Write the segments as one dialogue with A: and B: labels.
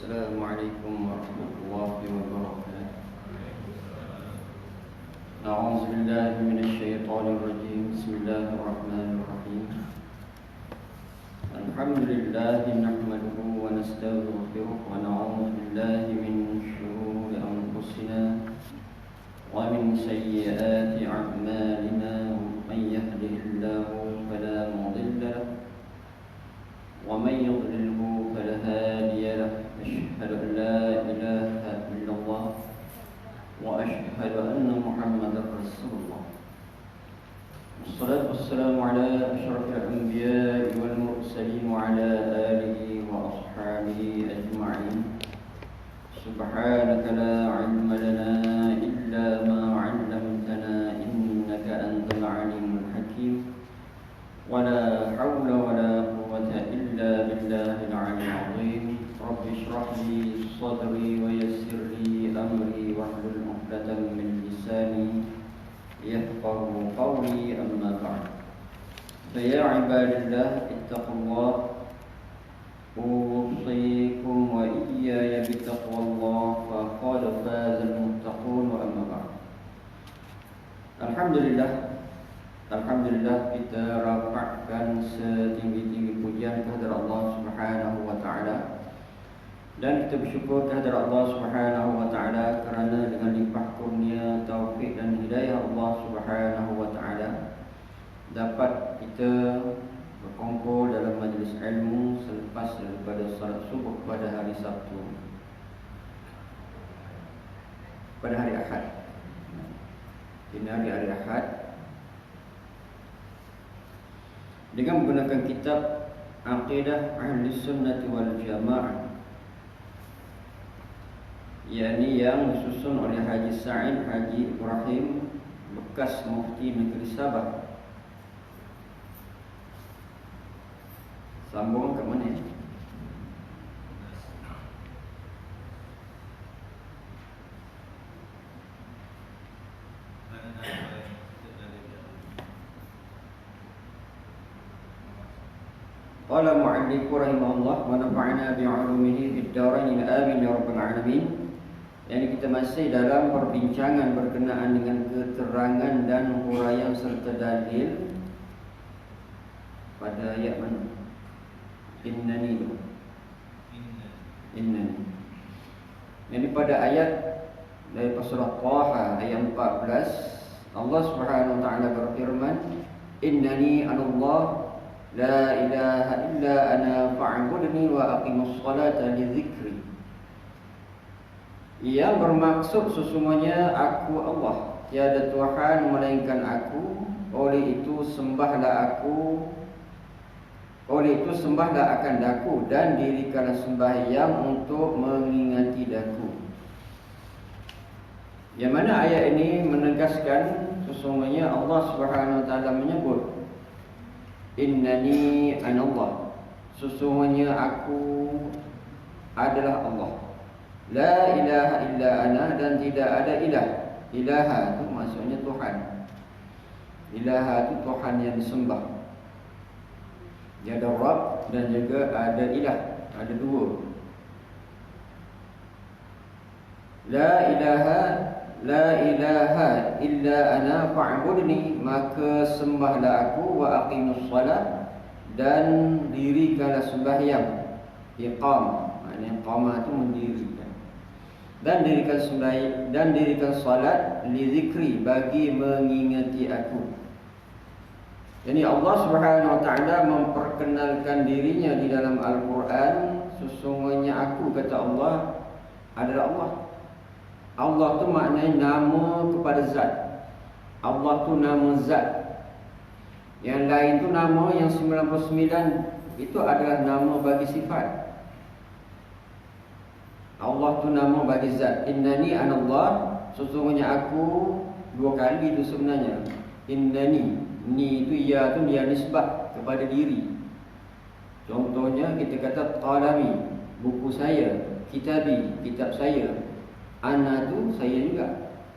A: السلام عليكم ورحمة الله وبركاته. أعوذ بالله من الشيطان الرجيم. بسم الله الرحمن الرحيم. الحمد لله نحمده ونستغفره ونعوذ بالله من شرور أنفسنا ومن سيئات أعمالنا. من يهده الله فلا مضل له ومن يضلله فلا هادي له. أشهد أن لا إله إلا الله وأشهد أن محمدا رسول الله. والصلاة والسلام على أشرف الأنبياء والمرسلين وعلى آله وأصحابه أجمعين. سبحانك لا علم لنا إلا ما علمتنا إنك أنت العليم الحكيم. ولا حول ولا قوة إلا بالله العلي العظيم. رب اشرح لي صدري ويسر لي أمري واحلل عقدة من لساني يفقهوا قولي. أما بعد، فيا عباد الله اتقوا الله. أوصيكم وإياي بتقوى الله فقد فاز المتقون. وأما بعد، Alhamdulillah kita rapatkan setinggi-tinggi pujian kehadirat Allah Subhanahu wa taala, dan kita bersyukur kehadirat Allah Subhanahu wa taala kerana dengan limpah kurnia, taufik dan hidayah Allah Subhanahu wa taala dapat kita berkumpul dalam majlis ilmu selepas daripada salat subuh pada hari Sabtu, pada hari Ahad. Ini hari Ahad, dengan menggunakan kitab Aqidah Ahli Sunnati wal Jamaah, yakni yang disusun oleh Haji Sa'id Haji Ibrahim, bekas mufti negeri Sabah. Sambung ke mana? Qala mu'allif rahimahullah wa nafa'na bi'ulumihi fid dharain amin ya rabbal alamin. Yani kita masih dalam perbincangan berkenaan dengan keterangan dan huraian serta dalil pada ayat mana? Innani. Yani pada ayat dari surah Taha ayat 14, Allah Subhanahu wa taala berfirman, Innani anallah la ilaha illa ana fa'budni wa aqimus salata li dzikri. Yang bermaksud sesungguhnya aku Allah, tiada Tuhan melainkan aku, oleh itu sembahlah akan daku, dan dirikanlah sembahyang untuk mengingati daku. Yang mana ayat ini menegaskan sesungguhnya Allah Subhanahu wa taala menyebut Innani anallah, sesungguhnya aku adalah Allah. La ilaha illa ana, dan tidak ada ilah. Ilaha itu maksudnya Tuhan. Ilaha itu Tuhan yang disembah. Dia ada Rabb dan juga ada ilah, ada dua. La ilaha illa ana fa'budni, maka sembahlah aku, wa aqimus salat, dan dirikanlah sembahyang. Iqam, maknanya qamah itu mendirikan. Dan dirikan salat li zikri, bagi mengingati aku. Jadi Allah Subhanahu wa taala memperkenalkan dirinya di dalam Al-Quran, sesungguhnya aku, kata Allah, adalah Allah. Allah tu maknanya nama kepada zat. Allah tu nama zat. Yang lain tu nama, yang 99 itu adalah nama bagi sifat. Allah tu nama bagi zat. Innani anallah, sesungguhnya aku, dua kali itu sebenarnya. Innani, ni itu ya tu dia nisbah kepada diri. Contohnya kita kata qalami, buku saya, kitabi, kitab saya. Ana tu saya juga.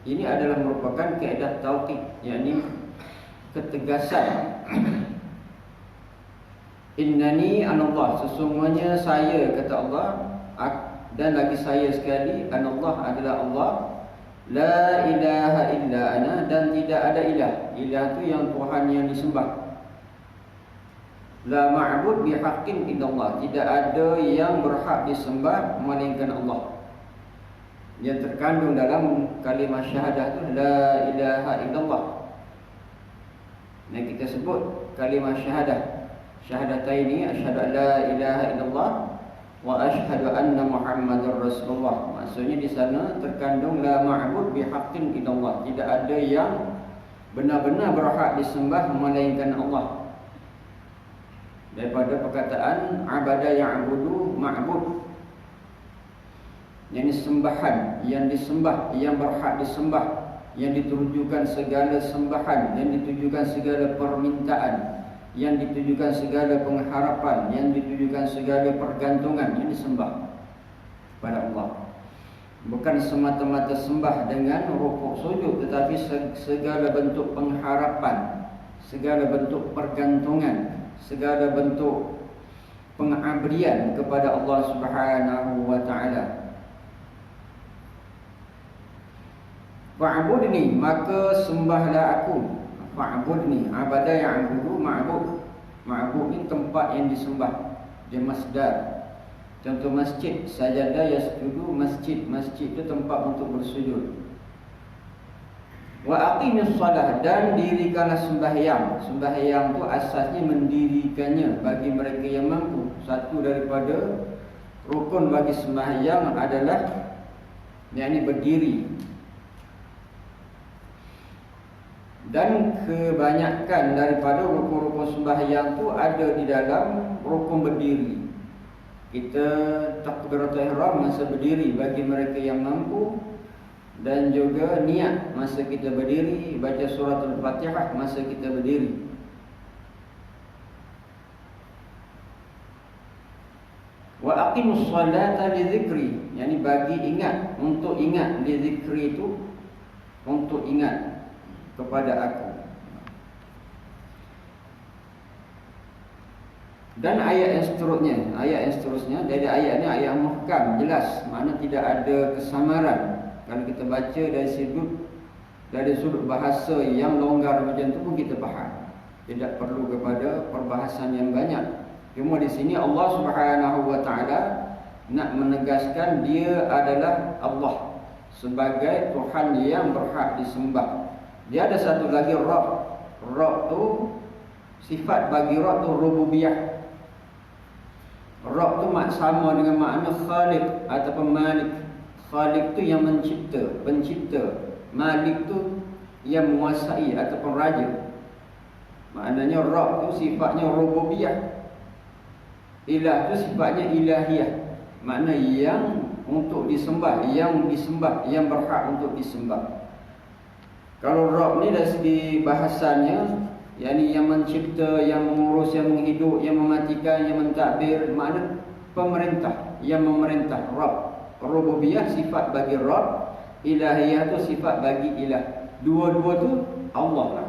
A: Ini adalah merupakan kaedah tauqid, yakni ketegasan. Innani anallah, sesungguhnya saya, kata Allah, dan lagi saya sekali, Allah adalah Allah, la ilaha illa ana, dan tidak ada ilah. Ilah itu yang Tuhan yang disembah. La ma'bud bihaqqin illallah, tidak ada yang berhak disembah melainkan Allah. Yang terkandung dalam kalimah syahadah itu la ilaha illallah. Yang kita sebut kalimah syahadah, syahadataini, asyhadu an la ilaha illallah wa asyhadu anna Muhammadar Rasulullah. Maksudnya di sana terkandung la ma'bud bihaqqin illallah, tidak ada yang benar-benar berhak disembah melainkan Allah. Daripada perkataan abada ya'budu ma'bud, yang disembahan, yang disembah, yang berhak disembah, yang ditujukan segala sembahan, yang ditujukan segala permintaan, yang ditujukan segala pengharapan, yang ditujukan segala pergantungan, yang disembah kepada Allah. Bukan semata-mata sembah dengan rukuk sujud, tetapi segala bentuk pengharapan, segala bentuk pergantungan, segala bentuk pengabdian kepada Allah Subhanahu wa taala. Fa'budni, maka sembahlah aku. Fa'budni, abada ya'budu ma'bud. Ma'bud ini tempat yang disembah, dia masdar. Contoh masjid, sajadah yasjudu masjid. Masjid itu tempat untuk bersujud. Wa aqimus salah, dan dirikanlah sembahyang. Sembahyang itu asasnya mendirikannya bagi mereka yang mampu. Satu daripada rukun bagi sembahyang adalah yakni berdiri. Dan kebanyakan daripada rukun-rukun sembahyang itu ada di dalam rukun berdiri. Kita takbiratul ihram masa berdiri bagi mereka yang mampu, dan juga niat masa kita berdiri, baca suratul Fatihah masa kita berdiri. Wa aqimus salata li dzikri, yakni bagi ingat, untuk ingat, li dzikri itu untuk ingat kepada aku. Dan ayat yang seterusnya, dari ayat ini ayat muhkam, jelas, makna tidak ada kesamaran. Kalau kita baca dari sudut bahasa yang longgar macam tu pun kita faham. Tidak perlu kepada perbahasan yang banyak. Cuma di sini Allah Subhanahu wa taala nak menegaskan dia adalah Allah sebagai Tuhan yang berhak disembah. Dia ada satu lagi Rabb. Rabb tu sifat bagi Rabb tu rububiyah. Rabb tu sama dengan makna Khaliq ataupun Malik. Khaliq tu yang mencipta, pencipta. Malik tu yang menguasai ataupun raja. Maknanya Rabb tu sifatnya rububiyah. Ilah tu sifatnya ilahiyah. Makna yang untuk disembah, yang disembah, yang berhak untuk disembah. Kalau Rabb ni dari segi bahasanya, yakni yang mencipta, yang mengurus, yang menghidup, yang mematikan, yang mentadbir, makna pemerintah, yang memerintah. Rabb, rububiyah sifat bagi Rabb, ilahiyah tu sifat bagi ilah. Dua-dua tu Allah lah.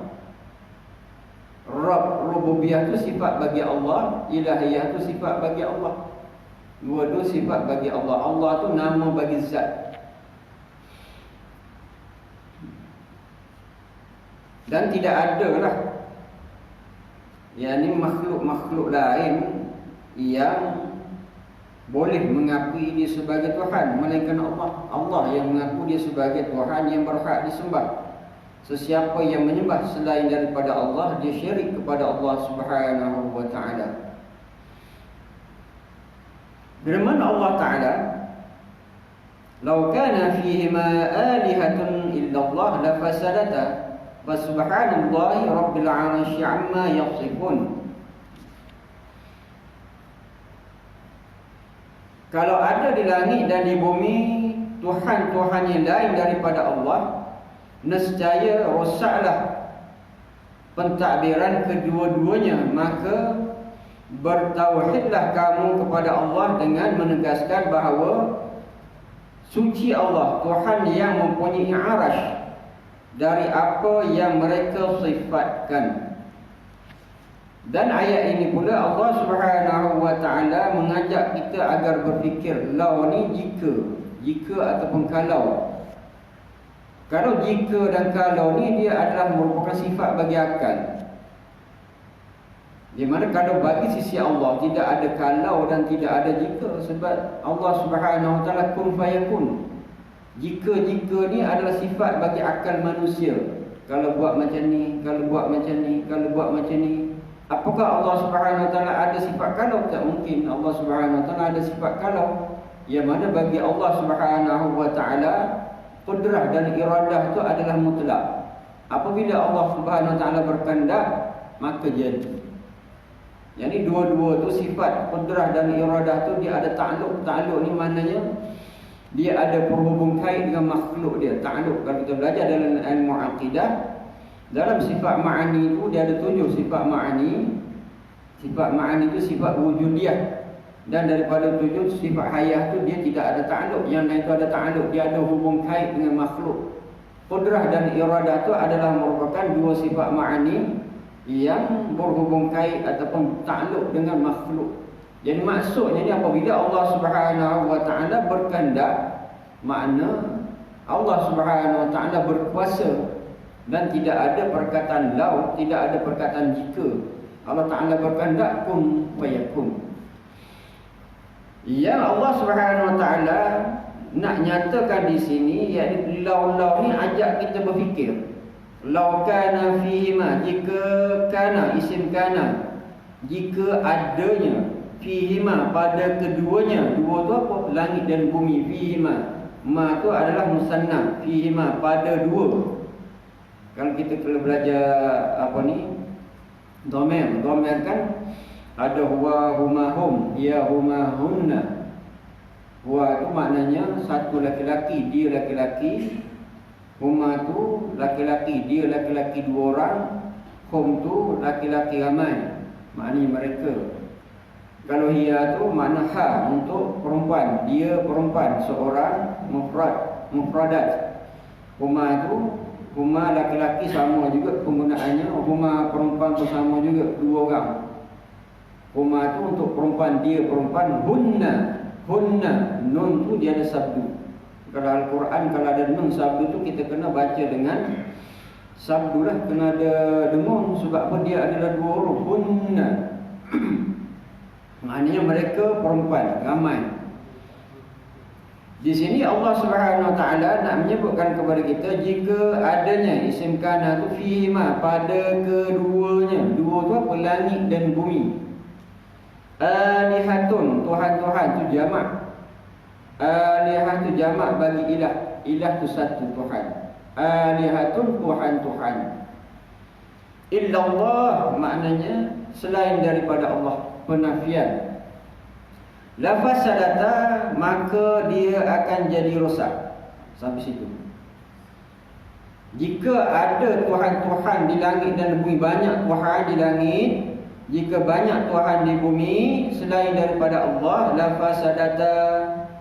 A: Rabb, rububiyah tu sifat bagi Allah, ilahiyah tu sifat bagi Allah. Dua-dua sifat bagi Allah. Allah tu nama bagi zat. Dan tidak ada lah yakni makhluk-makhluk lain yang boleh mengakui dia sebagai Tuhan melainkan Allah. Allah yang mengaku dia sebagai Tuhan yang berhak disembah. Sesiapa yang menyembah selain daripada Allah, dia syirik kepada Allah Subhanahu wa taala. Firman Allah Taala, "Lau kana fihima alihatun illallah la fasadata, wa subhanallahi rabbil 'arsy 'amma yasifun." Kalau ada di langit dan di bumi Tuhan-Tuhan yang lain daripada Allah, nescaya rosaklah pentadbiran kedua-duanya. Maka bertauhidlah kamu kepada Allah dengan menegaskan bahawa suci Allah, Tuhan yang mempunyai arasy dari apa yang mereka sifatkan. Dan ayat ini pula Allah Subhanahu wa taala mengajak kita agar berfikir, lau ni jika ataupun kalau. Kalau jika dan kalau ni dia adalah merupakan sifat bagi akal. Di mana kalau bagi sisi Allah tidak ada kalau dan tidak ada jika, sebab Allah Subhanahu wa taala kun fayakun. Jika ni adalah sifat bagi akal manusia. Kalau buat macam ni, kalau buat macam ni, kalau buat macam ni. Apakah Allah Subhanahu wa taala ada sifat kalau? Tak mungkin Allah Subhanahu wa taala ada sifat kalau. Yang mana bagi Allah Subhanahu wa taala qudrah dan iradah itu adalah mutlak. Apabila Allah Subhanahu wa taala berkehendak, maka jadi. Jadi dua-dua tu sifat qudrah dan iradah tu dia ada takluk. Takluk ni maknanya dia ada perhubung kait dengan makhluk dia. Takluk kalau kita belajar dalam ilmu akidah, dalam sifat ma'ani itu dia ada 7 sifat ma'ani. Sifat ma'ani itu sifat wujudiyah. Dan daripada 7 sifat hayah tu dia tidak ada takluk. Yang lain tu ada takluk, dia ada hubung kait dengan makhluk. Qudrah dan iradah tu adalah merupakan 2 sifat ma'ani yang berhubung kait ataupun takluk dengan makhluk. Jadi maksudnya ni apabila Allah Subhanahu wa taala berkehendak, makna Allah Subhanahu wa taala berkuasa dan tidak ada perkataan lau, tidak ada perkataan jika. Allah Taala berkehendak kun fayakun. Yang Allah Subhanahu wa taala nak nyatakan di sini, iaitu lau ni ajak kita berfikir. Lau kana fihima, jika kana isim kana, jika adanya fihima pada keduanya. Dua tu apa? Langit dan bumi. Fihima, ma tu adalah musanna. Fihima pada dua. Kalau kita belajar apa ni, dhamir kan ada huwa, huma, hum, ya, huma, hunna. Huwa tu maknanya satu laki-laki, dia laki-laki. Huma tu laki-laki, dia laki-laki 2 orang. Hum tu laki-laki ramai, maknanya mereka. Kalau hiya tu makna ha untuk perempuan, dia perempuan seorang, mufradat. Huma tu huma laki-laki sama juga penggunaannya, huma perempuan tu sama juga 2 orang. Huma tu untuk perempuan, dia perempuan. Hunna, nun tu dia ada sabdu. Kalau Al-Quran kalau ada nun sabdu tu kita kena baca dengan sabdu lah, kena ada dengung. Sebab apa? Dia adalah 2 huruf. Hunna maknanya mereka perempuan ramai. Di sini Allah Subhanahu wa taala nak menyebutkan kepada kita jika adanya isim kana tu fihima pada keduanya. Dua tu apa? Langit dan bumi. Alihatun, Tuhan-Tuhan tu jamak. Alihat tu jamak bagi ilah. Ilah tu satu Tuhan. Alihatun, Tuhan-Tuhan. Illallah maknanya selain daripada Allah. Penafian. Lafaz sadata, maka dia akan jadi rosak. Sampai situ. Jika ada Tuhan-Tuhan di langit dan bumi, banyak Tuhan di langit, jika banyak Tuhan di bumi selain daripada Allah, lafaz sadata,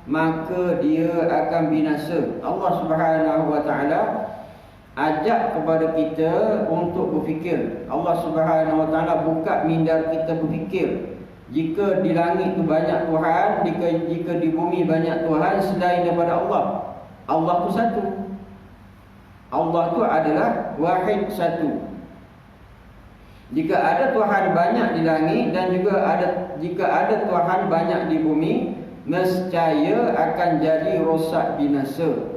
A: maka dia akan binasa. Allah Subhanahu wa taala ajak kepada kita untuk berfikir. Allah Subhanahu wa taala buka minda kita berfikir. Jika di langit tu banyak Tuhan, jika di bumi banyak Tuhan selain daripada Allah, Allah tu satu. Allah tu adalah wahid, satu. Jika ada Tuhan banyak di langit dan juga jika ada Tuhan banyak di bumi, nescaya akan jadi rosak binasa.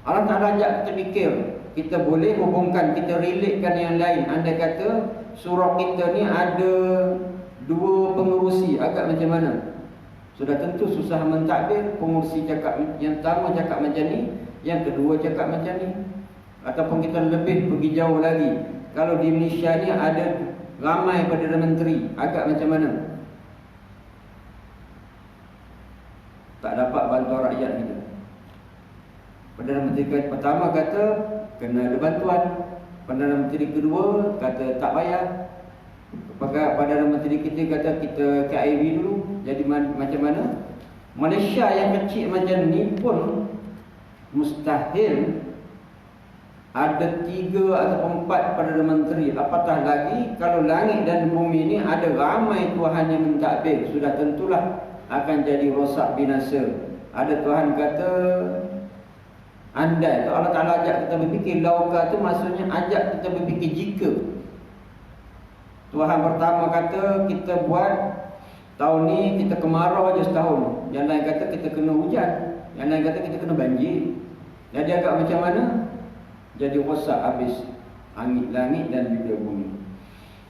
A: Allah Ta'ala ajak kita fikir. Kita boleh hubungkan, kita relatekan yang lain. Andai kata surah kita ni ada 2 pengerusi, agak macam mana? Sudah tentu susah mentadbir. Pengerusi cakap, yang pertama cakap macam ni, yang kedua cakap macam ni. Ataupun kita lebih pergi jauh lagi, kalau di Malaysia ni ada ramai Perdana Menteri, agak macam mana? Tak dapat bantuan rakyat kita. Perdana Menteri pertama kata kena ada bantuan. Perdana Menteri kedua kata tak payah. Perdana Menteri kita kata kita KIV dulu. Jadi macam mana? Malaysia yang kecil macam ni pun mustahil ada 3 atau 4 Perdana Menteri, apatah lagi kalau langit dan bumi ini ada ramai Tuhan yang mentadbir, sudah tentulah akan jadi rosak binasa. Ada Tuhan kata andai tu Allah Ta'ala ajak kita berfikir, lauka tu maksudnya ajak kita berfikir jika. Tuhan pertama kata kita buat tahun ni kita kemarau je setahun, yang lain kata kita kena hujan, yang lain kata kita kena banjir. Jadi agak macam mana? Jadi rosak habis langit dan juga bumi.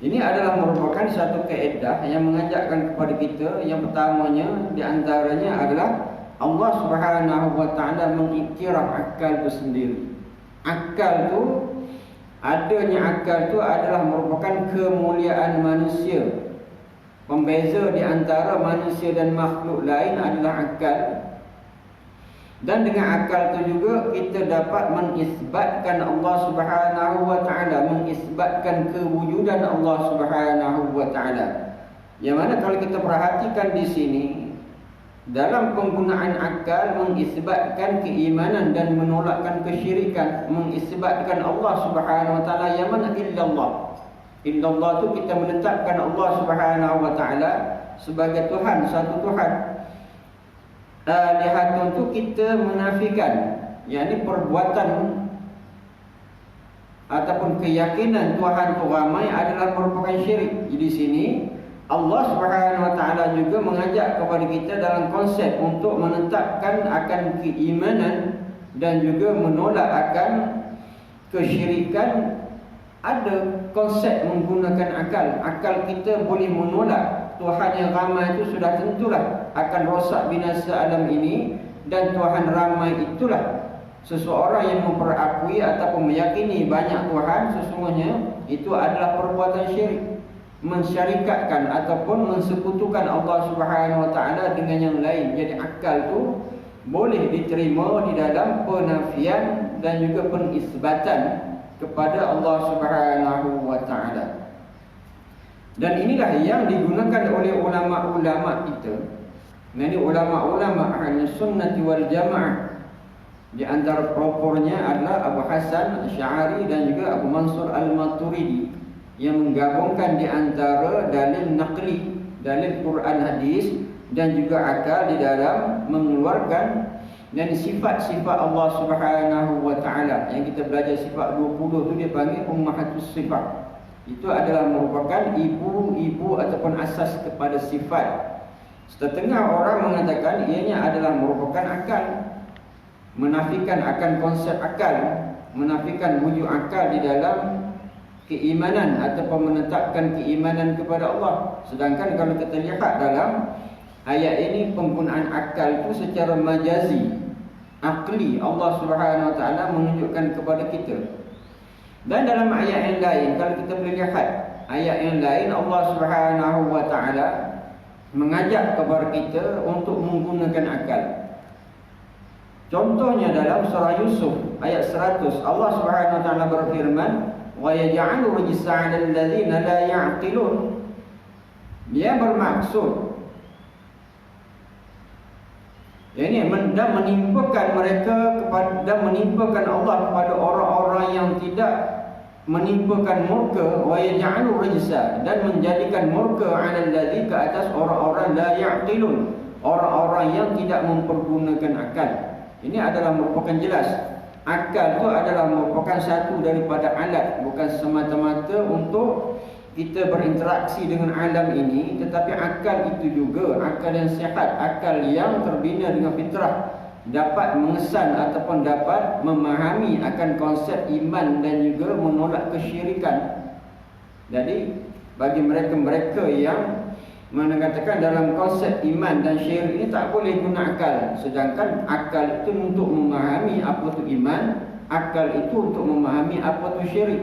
A: Ini adalah merupakan satu kaedah yang mengajakkan kepada kita. Yang pertamanya di antaranya adalah Allah Subhanahu wa taala mengiktiraf akal itu sendiri. Akal tu, adanya akal tu adalah merupakan kemuliaan manusia. Pembeza di antara manusia dan makhluk lain adalah akal. Dan dengan akal itu juga kita dapat mengisbatkan Allah Subhanahu wa taala, mengisbatkan kewujudan Allah Subhanahu wa taala. Yang mana kalau kita perhatikan di sini, dalam penggunaan akal mengisbatkan keimanan dan menolakkan kesyirikan, mengisbatkan Allah Subhanahu wa taala, yang mana illallah. Illallah itu kita menetapkan Allah Subhanahu wa taala sebagai Tuhan, satu Tuhan. Alihatun itu kita menafikan, yakni perbuatan ataupun keyakinan Tuhan itu ramai adalah merupakan syirik. Di sini Allah Subhanahu wa taala juga mengajak kepada kita dalam konsep untuk menetapkan akan keimanan dan juga menolak akan kesyirikan. Ada konsep menggunakan akal. Akal kita boleh menolak Tuhan yang ramai itu sudah tentulah akan rosak binasa alam ini, dan Tuhan ramai itulah seseorang yang memperakui ataupun meyakini banyak Tuhan, sesungguhnya itu adalah perbuatan syirik, mensyarikatkan ataupun mensekutukan Allah Subhanahu wa taala dengan yang lain. Jadi akal tu boleh diterima di dalam penafian dan juga penisbatan kepada Allah Subhanahu wa taala. Dan inilah yang digunakan oleh ulama-ulama kita. Ini ulama-ulama ahli sunnah wal jamaah. Di antara pelopornya adalah Abu Hasan Asy'ari dan juga Abu Mansur Al-Maturidi, yang menggabungkan di antara dalil naqli, dalil Quran hadis dan juga akal di dalam mengeluarkan dan sifat-sifat Allah Subhanahu wa taala. Yang kita belajar sifat 20 tu dia panggil ummahatus sifat. Itu adalah merupakan ibu-ibu ataupun asas kepada sifat. Setengah orang mengatakan ianya adalah merupakan akal, menafikan akan konsep akal, menafikan wujud akal di dalam keimanan ataupun menetapkan keimanan kepada Allah. Sedangkan kalau kita lihat dalam ayat ini, penggunaan akal itu secara majazi, akli, Allah Subhanahu wa taala menunjukkan kepada kita. Dan dalam ayat yang lain, kalau kita boleh lihat ayat yang lain, Allah Subhanahu wa taala mengajak kepada kita untuk menggunakan akal. Contohnya dalam surah Yusuf ayat 100, Allah Subhanahu wa taala berfirman, "Wa yaj'alu rijsa 'alal ladzina la ya'qilun." Dia bermaksud ini dan menimpakan mereka kepada, dan menimpakan Allah kepada orang-orang yang tidak menimpakan murka, wa yaj'alu rijsa, dan menjadikan murka 'alal ladzi, ke atas orang-orang la ya'qilun, orang-orang yang tidak mempergunakan akal. Ini adalah merupakan jelas akal itu adalah merupakan satu daripada alat, bukan semata-mata untuk kita berinteraksi dengan alam ini, tetapi akal itu juga akal yang sihat, akal yang terbina dengan fitrah, dapat mengesan ataupun dapat memahami akan konsep iman dan juga menolak kesyirikan. Jadi bagi mereka-mereka yang mengatakan dalam konsep iman dan syirik ini tak boleh guna akal, sedangkan akal itu untuk memahami apa itu iman, akal itu untuk memahami apa itu syirik.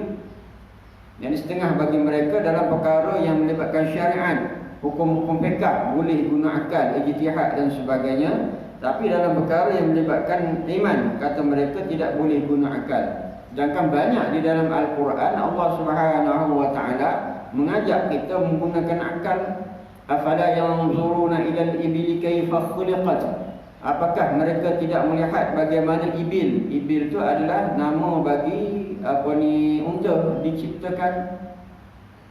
A: Yang setengah bagi mereka dalam perkara yang melibatkan syariat, hukum-hukum fiqh boleh guna akal, ijtihad dan sebagainya. Tapi dalam perkara yang melibatkan iman, kata mereka tidak boleh guna akal. Sedangkan banyak di dalam Al-Quran Allah Subhanahu wa taala mengajak kita menggunakan akal. Afala yanzuruna ilal ibili kaifa khuliqat. Apakah mereka tidak melihat bagaimana ibil? Ibil itu adalah nama bagi unta diciptakan.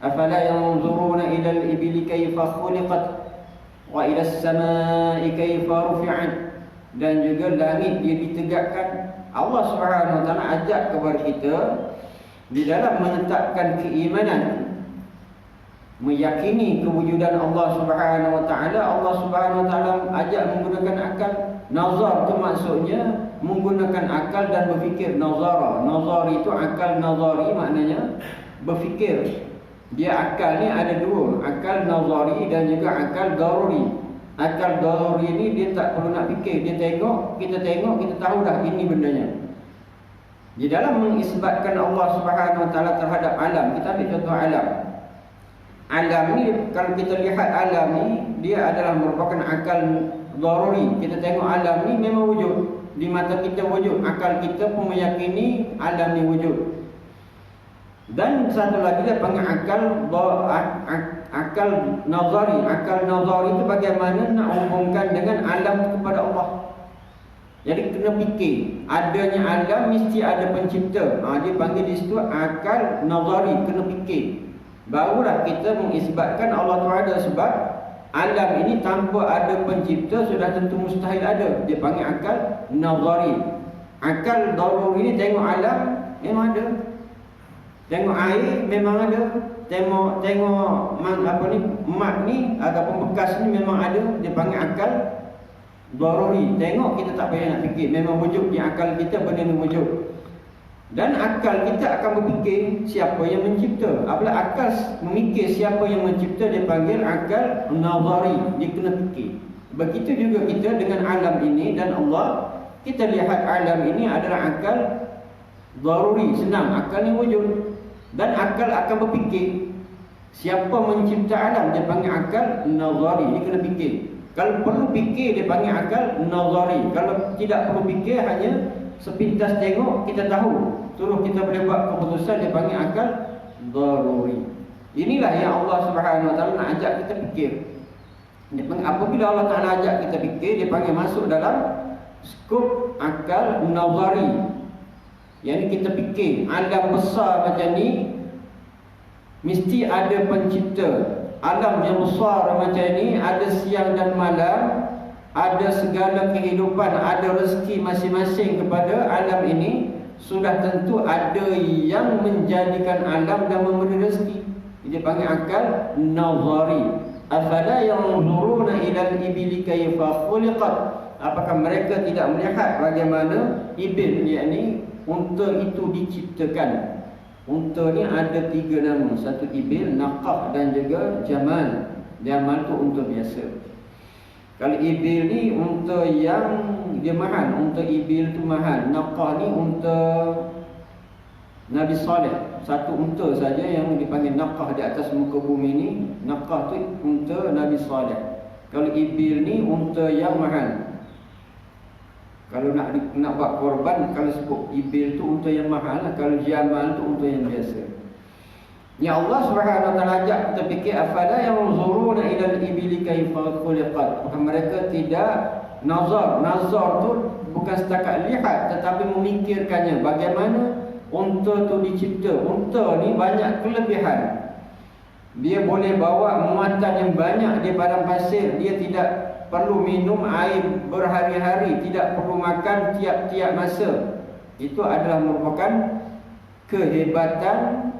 A: Afala yanzuruna ila al-ibili kayfa khuliqat wa ila as-samaa'i kayfa rufi'at. Dan juga langit dia ditegakkan. Allah Subhanahu wa taala ajak kepada kita di dalam menetapkan keimanan, meyakini kewujudan Allah Subhanahu wa taala. Allah Subhanahu wa taala ajak menggunakan akal. Nazar tu maksudnya menggunakan akal dan berfikir. Nazar itu akal nazari, maknanya berfikir. Dia akal ni ada dua, akal nazari dan juga akal daruri. Akal daruri ni dia tak perlu nak fikir, dia tengok, kita tahu dah ini bendanya. Di dalam mengisbatkan Allah Subhanahu wa taala terhadap alam, kita ambil contoh alam. Alam ni, kalau kita lihat alam ni, dia adalah merupakan akal daruri. Kita tengok alam ni memang wujud. Di mata kita wujud. Akal kita pun meyakini alam ni wujud. Dan satu lagi dia panggil akal nazari. Akal nazari itu bagaimana nak hubungkan dengan alam kepada Allah. Jadi kena fikir. Adanya alam mesti ada pencipta. Dia panggil di situ akal nazari. Kena fikir. Barulah kita mengisbatkan Allah Ta'ala, sebab alam ini tanpa ada pencipta sudah tentu mustahil ada. Dia panggil akal nazari. Akal daruri ini tengok alam memang ada. Tengok air memang ada. Tengok mat ni ataupun bekas ni memang ada. Dia panggil akal daruri. Tengok, kita tak payah nak fikir, memang wujud di akal kita, benda ni wujud. Dan akal kita akan berfikir siapa yang mencipta. Apabila akal memikir siapa yang mencipta, dia panggil akal nazari. Dia kena fikir. Begitu juga kita dengan alam ini dan Allah. Kita lihat alam ini adalah akal daruri, senang, akal yang wujud. Dan akal akan berfikir siapa mencipta alam, dia panggil akal nazari. Dia kena fikir. Kalau perlu fikir, dia panggil akal nazari. Kalau tidak perlu fikir, hanya sepintas tengok, kita tahu, suruh kita boleh buat keputusan, dia panggil akal daruri. Inilah yang Allah Subhanahu wa taala nak ajak kita fikir. Dia panggil, apabila Allah Taala ajak kita fikir, dia panggil masuk dalam skop akal nazari. Yang ni kita fikir, alam besar macam ni mesti ada pencipta. Alam yang besar macam ni ada siang dan malam, ada segala kehidupan, ada rezeki masing-masing kepada alam ini. Sudah tentu ada yang menjadikan alam dan memberi rezeki. Dia panggil akal nazari. Afala yanzuruna ila al-ibili kayfa khuliqat. Apakah mereka tidak melihat bagaimana ibil, yakni unta itu diciptakan. Unta ni ada 3 nama. Satu ibil, naqah dan juga jamal. Jamal tu unta biasa. Kalau ibil ni unta yang dia mahal. Unta ibil tu mahal. Naqah ni unta Nabi Saleh. Satu unta saja yang dipanggil naqah di atas muka bumi ni. Naqah tu unta Nabi Saleh. Kalau ibil ni unta yang mahal. Kalau nak buat korban, kalau sebut ibil tu unta yang mahal. Kalau jamal tu unta yang biasa. Ya Allah Subhanahu wa taala ajak kita fikir, afala yanzuruna ila al-ibili kayfa khuliqat. Mereka tidak nazar. Nazar tu bukan setakat lihat, tetapi memikirkannya. Bagaimana unta tu dicipta. Unta ni banyak kelebihan. Dia boleh bawa muatan yang banyak di padang pasir. Dia tidak perlu minum air berhari-hari, tidak perlu makan tiap-tiap masa. Itu adalah merupakan kehebatan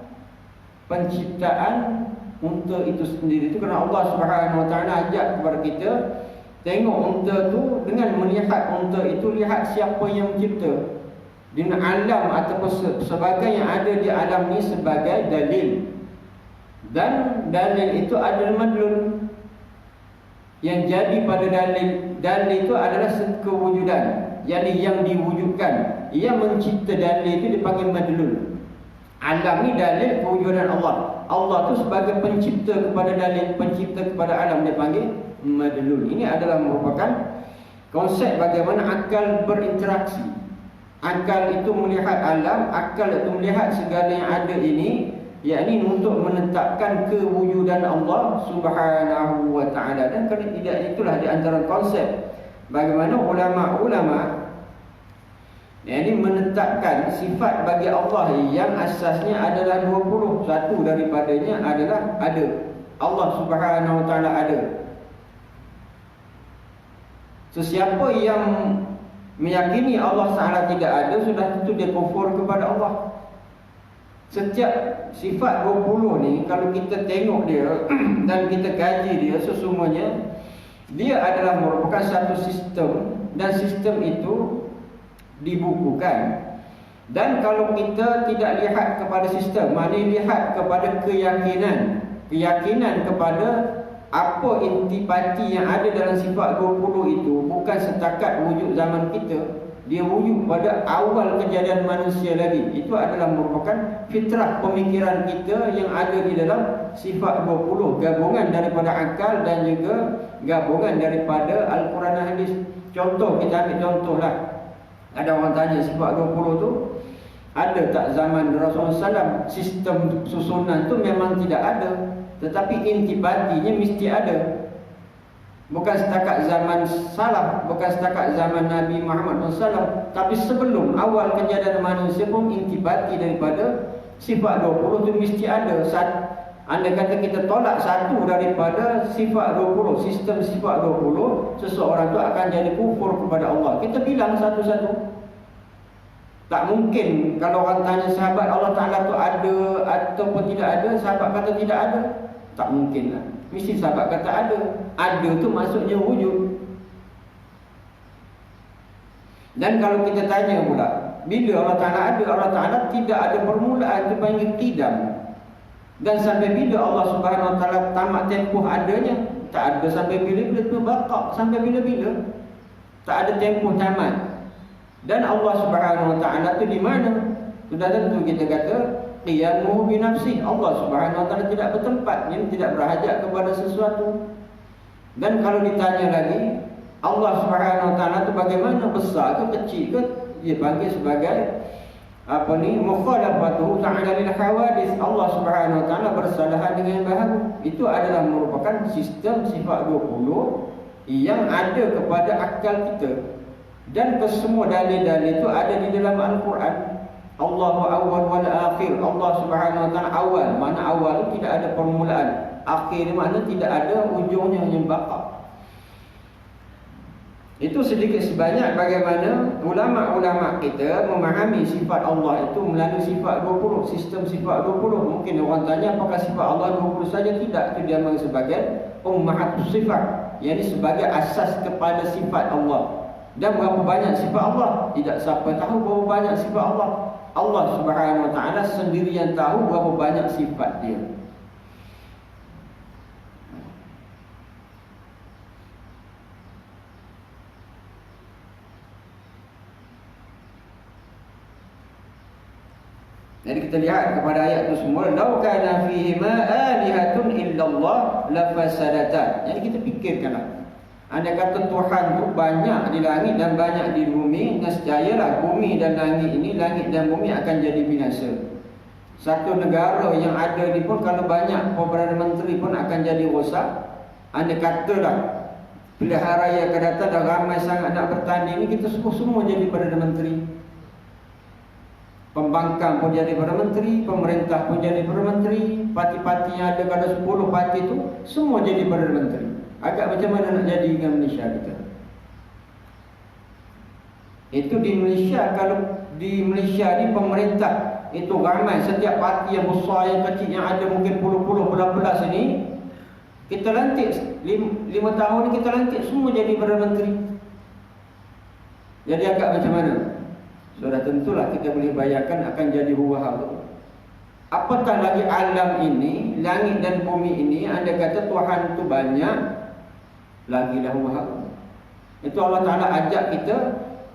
A: penciptaan unta itu sendiri. Itu kerana Allah Subhanahu wa taala ajak kepada kita tengok unta tu, dengan melihat unta itu, lihat siapa yang mencipta. Dengan alam ataupun sebagai yang ada di alam ni sebagai dalil. Dan dalil itu adalah madlul. Yang jadi pada dalil itu adalah kewujudan, yakni yang diwujudkan. Yang mencipta dalil itu dipanggil madlul. Alam ni dalil kewujudan Allah. Allah tu sebagai pencipta kepada dalil, pencipta kepada alam, dia panggil madlul. Ini adalah merupakan konsep bagaimana akal berinteraksi. Akal itu melihat alam, akal itu melihat segala yang ada ini, yakni untuk menetapkan kewujudan Allah Subhanahu wa taala. Dan kalau tidak, itulah di antara konsep bagaimana ulama-ulama Ini menetapkan sifat bagi Allah yang asasnya adalah 20. Satu daripadanya adalah ada. Allah Subhanahu Wa Taala ada. Sesiapa yang meyakini Allah Taala tidak ada, sudah tentu dia kufur kepada Allah. Setiap sifat 20 ni kalau kita tengok dia dan kita kaji dia, sesungguhnya dia adalah merupakan satu sistem, dan sistem itu dibukukan. Dan kalau kita tidak lihat kepada sistem, maknanya lihat kepada keyakinan kepada apa intipati yang ada dalam sifat 20 itu, bukan setakat wujud zaman kita, dia wujud pada awal kejadian manusia lagi. Itu adalah merupakan fitrah pemikiran kita yang ada di dalam sifat 20, gabungan daripada akal dan juga gabungan daripada Al-Quran dan Hadis. Contoh, kita ambil contohlah. Ada orang tanya sifat 20 tu ada tak zaman Rasulullah SAW? Sistem susunan tu memang tidak ada, tetapi intipatinya mesti ada. Bukan setakat zaman salaf, bukan setakat zaman Nabi Muhammad SAW, tapi sebelum awal kejadian manusia pun intipati daripada sifat 20 tu mesti ada. Anda kata kita tolak satu daripada sifat 20, sistem sifat 20, seseorang tu akan jadi kufur kepada Allah. Kita bilang satu-satu. Tak mungkin kalau orang tanya sahabat Allah Ta'ala tu ada ataupun tidak ada, sahabat kata tidak ada. Tak mungkin lah. Mesti sahabat kata ada. Ada tu maksudnya wujud. Dan kalau kita tanya pula, bila Allah Ta'ala ada, Allah Ta'ala tidak ada permulaan, dipanggil qidam. Dan sampai bila Allah Subhanahu Wa Ta'ala tamat tempoh adanya? Tak ada sampai bila-bila, tu baqa sampai bila-bila. Tak ada tempoh tamat. Dan Allah Subhanahu Wa Ta'ala tu di mana? Sudah tentu kita kata qiyamuhu bi nafsi. Allah Subhanahu Wa Ta'ala tidak bertempat, dia tidak berhajat kepada sesuatu. Dan kalau ditanya lagi, Allah Subhanahu Wa Ta'ala tu bagaimana, besar ke kecil ke? Dia panggil sebagai mukhalafatu ta'ala lil hawadis. Allah Subhanahu Wa Ta'ala bersalahan dengan baharu. Itu adalah merupakan sistem sifat 20 yang ada kepada akal kita. Dan kesemua dalil-dalil itu ada di dalam Al-Quran. Allahu awwal wal akhir. Allah Subhanahu Wa Ta'ala awal. Mana awal itu tidak ada permulaan. Akhir makna tidak ada ujungnya, yang baqa. Itu sedikit sebanyak bagaimana ulama-ulama kita memahami sifat Allah itu melalui sifat 20, sistem sifat 20. Mungkin orang tanya apakah sifat Allah 20 saja? Tidak, itu dia menganggap sebagai ummahatus sifat, yakni sebagai asas kepada sifat Allah. Dan berapa banyak sifat Allah? Tidak siapa tahu berapa banyak sifat Allah. Allah Subhanahu Wa Ta'ala sendiri yang tahu berapa banyak sifat dia. Jadi kita lihat kepada ayat itu semua, law kana fihi ma alihatun illallah lafasadata. Jadi kita fikirkanlah, anda kata Tuhan tu banyak di langit dan banyak di bumi, nescayalah bumi dan langit ini, langit dan bumi akan jadi binasa. Satu negara yang ada ni pun kalau banyak Perdana Menteri pun akan jadi rosak. Anda katalah pilihan raya akan datang dah ramai sangat nak bertanding ni, kita semua jadi Perdana Menteri. Pembangkang pun jadi Perdana Menteri, pemerintah pun jadi Perdana Menteri, parti-parti yang ada, kalau 10 parti tu semua jadi Perdana Menteri. Agak macam mana nak jadi dengan Malaysia kita? Itu di Malaysia. Kalau di Malaysia ni pemerintah itu ramai, setiap parti yang besar yang kecil yang ada mungkin puluh-puluh belas ini, kita lantik 5 tahun ni kita lantik semua jadi Perdana Menteri. Jadi agak macam mana? Sudah tentulah kita boleh bayangkan akan jadi huru-hara. Apatah lagi alam ini, langit dan bumi ini, anda kata Tuhan itu banyak, lagi dah huru-hara. Itu Allah Ta'ala ajak kita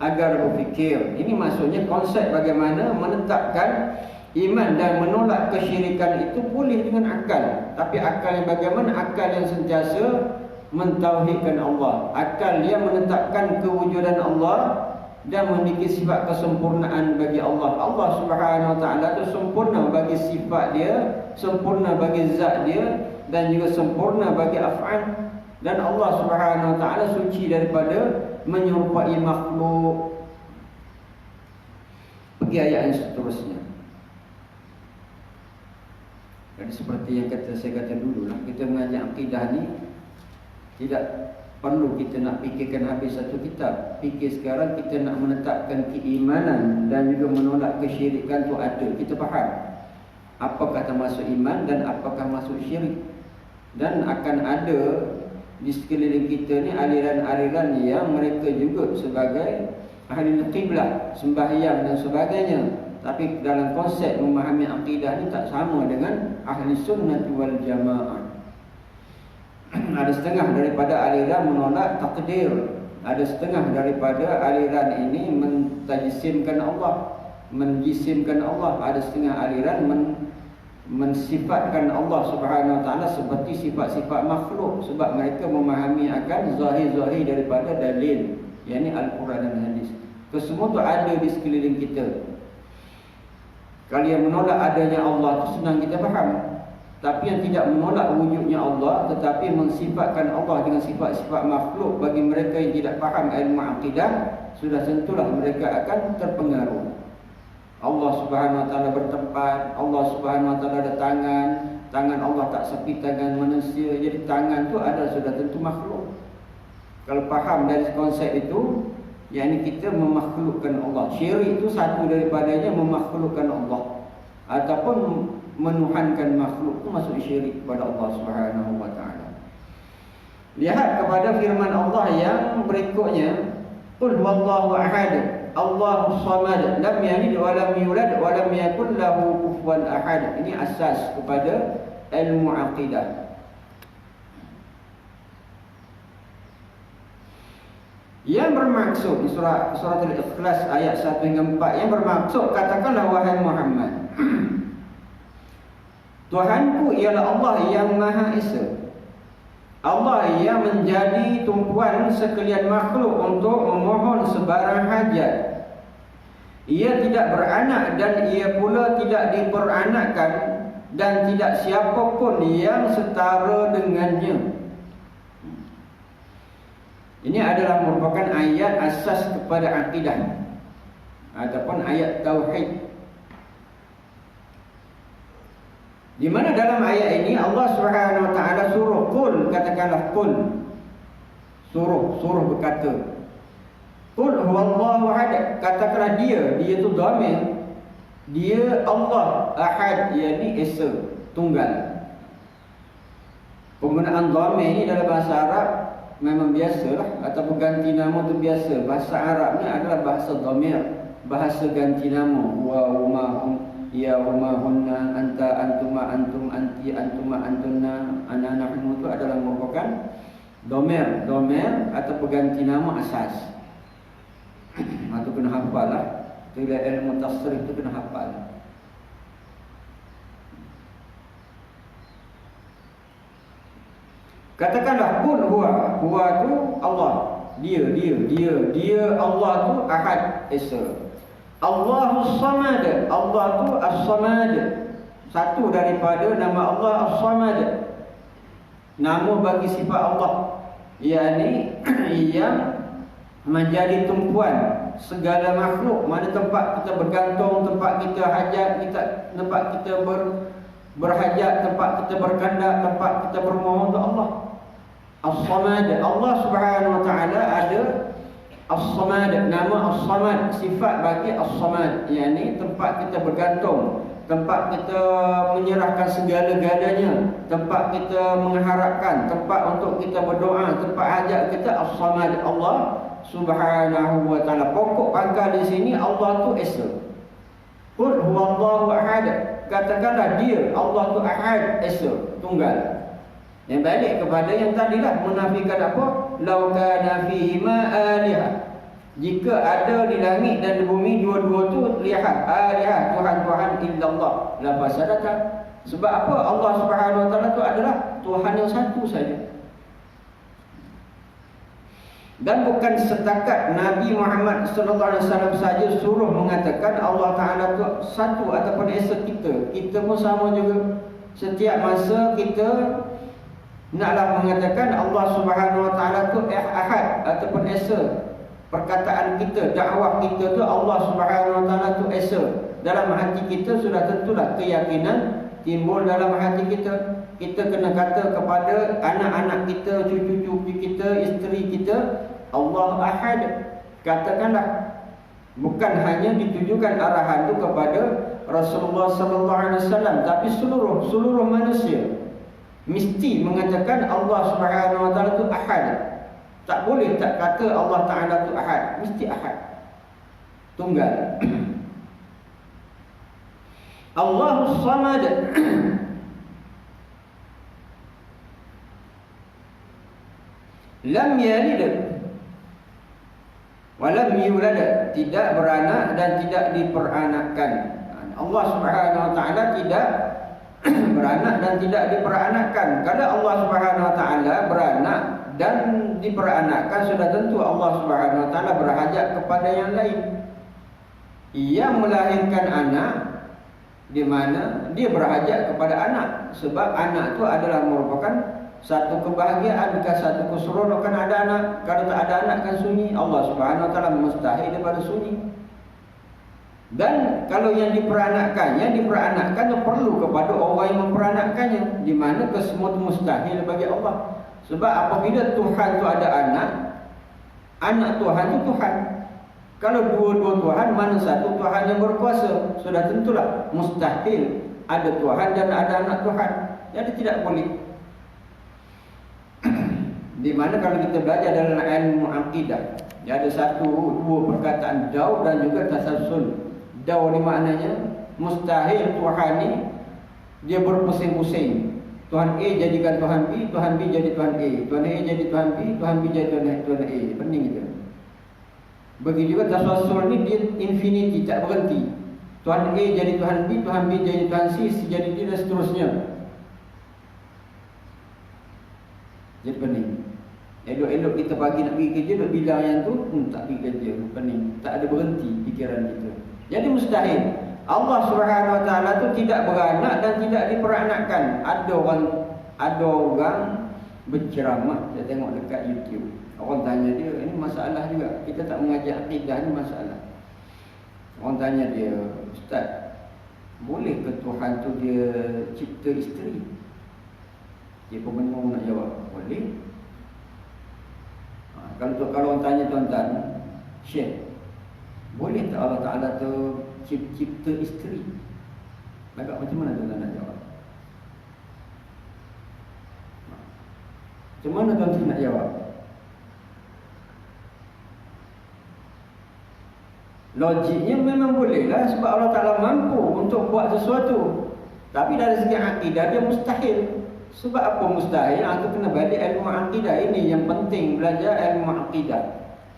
A: agar berfikir. Ini maksudnya konsep bagaimana menetapkan iman dan menolak kesyirikan itu boleh dengan akal. Tapi akal yang bagaimana? Akal yang sentiasa mentauhidkan Allah. Akal yang menetapkan kewujudan Allah dan memiliki sifat kesempurnaan bagi Allah. Allah Subhanahu Wa Ta'ala itu sempurna bagi sifat dia, sempurna bagi zat dia, dan juga sempurna bagi af'al. Dan Allah Subhanahu Wa Ta'ala suci daripada menyerupai makhluk. Pergi ayat yang seterusnya. Jadi seperti yang saya kata dulu lah, kita mengajar akidah ni tidak perlu kita nak fikirkan habis satu kitab. Fikir sekarang kita nak menetapkan keimanan dan juga menolak kesyirikan tu ada. Kita faham apakah termasuk iman dan apakah masuk syirik. Dan akan ada di sekeliling kita ni aliran-aliran yang mereka juga sebagai ahli qiblah, sembahyang dan sebagainya, tapi dalam konsep memahami akidah ni tak sama dengan ahli sunnah wal jamaah. Ada setengah daripada aliran menolak takdir, ada setengah daripada aliran ini mentajsimkan Allah, menjisimkan Allah, ada setengah aliran mensifatkan Allah Subhanahu wa taala seperti sifat-sifat makhluk, sebab mereka memahami akan zahir-zahir daripada dalil, yakni Al-Quran dan hadis. Kesemua tu ada di sekeliling kita. Kalau yang menolak adanya Allah tu senang kita faham. Tapi yang tidak menolak wujudnya Allah tetapi mensifatkan Allah dengan sifat-sifat makhluk, bagi mereka yang tidak faham ilmu akidah, sudah tentulah mereka akan terpengaruh. Allah Subhanahu wa taala bertempat, Allah Subhanahu wa taala ada tangan, tangan Allah tak seperti tangan manusia. Jadi tangan tu ada sudah tentu makhluk. Kalau faham dari konsep itu, yakni kita memakhlukkan Allah. Syirik itu satu daripadanya memakhlukkan Allah ataupun menuhankan makhluk, itu masuk syirik kepada Allah Subhanahu wa taala. Lihat kepada firman Allah yang berikutnya, qul huwallahu ahad, Allahus samad, lam yalid wa lam yulad wa lam yakul lahu kufuwan ahad. Ini asas kepada ilmu akidah. Yang bermaksud di surat Al-Ikhlas ayat 1 hingga 4, yang bermaksud katakanlah wahai Muhammad, Tuhanku ialah Allah yang Maha Esa, Allah yang menjadi tumpuan sekalian makhluk untuk memohon sebarang hajat. Ia tidak beranak dan ia pula tidak diperanakkan, dan tidak siapa pun yang setara dengannya. Ini adalah merupakan ayat asas kepada akidah ataupun ayat tauhid. Di mana dalam ayat ini Allah Subhanahu wa taala suruh qul, katakanlah qul. Suruh berkata. Qul huwallahu ahad, katakanlah dia tu dhamir. Dia Allah, ahad yakni esa, tunggal. Penggunaan dhamir ini dalam bahasa Arab memang biasalah, ataupun ganti nama tu biasa. Bahasa Arab ni adalah bahasa dhamir, bahasa ganti nama. Wa hum, ya huma hunna, anta antuma antum, anti antuma antunna, ana nahnu, itu adalah merupakan dhamir atau pengganti nama asas. Itu kena hafal lah. Itu ilmu tasrif itu kena hafal. Katakanlah qul huwa tu Allah, dia Allah tu ahad esa. Allahus samad, Allah tu as-samad, satu daripada nama Allah as-samad, nama bagi sifat Allah, yakni yang menjadi tumpuan segala makhluk. Mana tempat kita bergantung, tempat kita hajat, tempat kita berhajat, tempat kita berkandak, tempat kita bermohon untuk Allah. As-samad, Allah Subhanahu wa taala ada As-samad, nama As-samad, sifat bagi As-samad, yakni tempat kita bergantung, tempat kita menyerahkan segala-galanya, tempat kita mengharapkan, tempat untuk kita berdoa, tempat hajat kita. As-samad, Allah Subhanahu wa taala. Pokok pangkal di sini Allah tu esa. Qul huwallahu ahad, katakanlah dia Allah tu ahad, esa, tunggal. Yang balik kepada yang tadilah, menafikan apa? Lau kana fihi ma alihah, jika ada di langit dan di bumi dua-dua tu lihat alihah, Tuhan-Tuhan illallah la fasadata. Sebab apa? Allah Subhanahu wa taala tu adalah Tuhan yang satu saja. Dan bukan setakat Nabi Muhammad sallallahu alaihi wasallam saja suruh mengatakan Allah Taala tu satu ataupun esa kita. Kita pun sama juga. Setiap masa kita naklah mengatakan Allah Subhanahu wa taala tu ahad ataupun esa. perkataan kita, dakwah kita tu Allah Subhanahu Wa Taala tu esa dalam hati kita, sudah tentulah keyakinan timbul dalam hati kita. Kita kena kata kepada anak-anak kita, cucu-cucu kita, isteri kita, Allah Ahad. Katakanlah, bukan hanya ditujukan arahan itu kepada Rasulullah sallallahu alaihi wasallam, tapi seluruh manusia mesti mengatakan Allah Subhanahu Wa Taala itu Ahad. Tak boleh tak kata Allah Taala itu Ahad, mesti Ahad, tunggal. Allahus Samad. Lam yalid wa lam yulad, tidak beranak dan tidak diperanakkan. Allah Subhanahu Wa Taala tidak beranak dan tidak diperanakkan. Kalau Allah Subhanahu Wa Taala beranak dan diperanakkan, sudah tentu Allah Subhanahu Wa Taala berhajat kepada yang lain. Ia melahirkan anak, di mana dia berhajat kepada anak, sebab anak itu adalah merupakan satu kebahagiaan, bukan satu keseronokan ada anak. Kalau tak ada anak kan sunyi. Allah Subhanahu Wa Taala mustahil daripada sunyi. Dan kalau yang diperanakkannya perlu kepada orang yang memperanakkannya, di mana kesemua itu mustahil bagi Allah. Sebab apabila Tuhan itu ada anak Tuhan itu Tuhan. Kalau dua-dua Tuhan, mana satu Tuhan yang berkuasa? Sudah tentulah mustahil ada Tuhan dan ada anak Tuhan. Jadi tidak boleh. Di mana kalau kita belajar dalam ilmu akidah, ada dua perkataan daw dan juga tasalsul. Daw ni maknanya mustahil Tuhan ni dia berpusing-pusing. Tuhan A jadikan Tuhan B, Tuhan B jadi Tuhan A, Tuhan A jadi Tuhan B, Tuhan B jadi Tuhan A. Pening itu. Begitu juga tasalsul ni dia infinity, tak berhenti. Tuhan A jadi Tuhan B, Tuhan B jadi Tuhan C, C jadi D dan seterusnya. Jadi pening. Elok-elok kita pagi nak pergi kerja, duk bilang yang tu tak pergi kerja, pening. Tak ada berhenti fikiran kita. Jadi mustahil. Allah Subhanahu Wa Taala tu tidak beranak dan tidak diperanakkan. Ada orang berceramah, saya tengok dekat YouTube. Orang tanya dia, ini masalah juga. Kita tak mengajar akidah, ni masalah. Orang tanya dia, Ustaz, boleh ke Tuhan tu dia cipta isteri? Dia pemenung nak jawab, boleh. Kalau orang tanya tuan-tuan, Syekh, boleh tak Allah Ta'ala tu cipta isteri? Agak macam mana tuan-tuan nak jawab? Macam mana tuan-tuan nak jawab? Logiknya memang bolehlah, sebab Allah Ta'ala mampu untuk buat sesuatu. Tapi dari segi akidah dia mustahil. Sebab apa mustahil? Itu kena balik ilmu akidah. Ini yang penting, belajar ilmu akidah.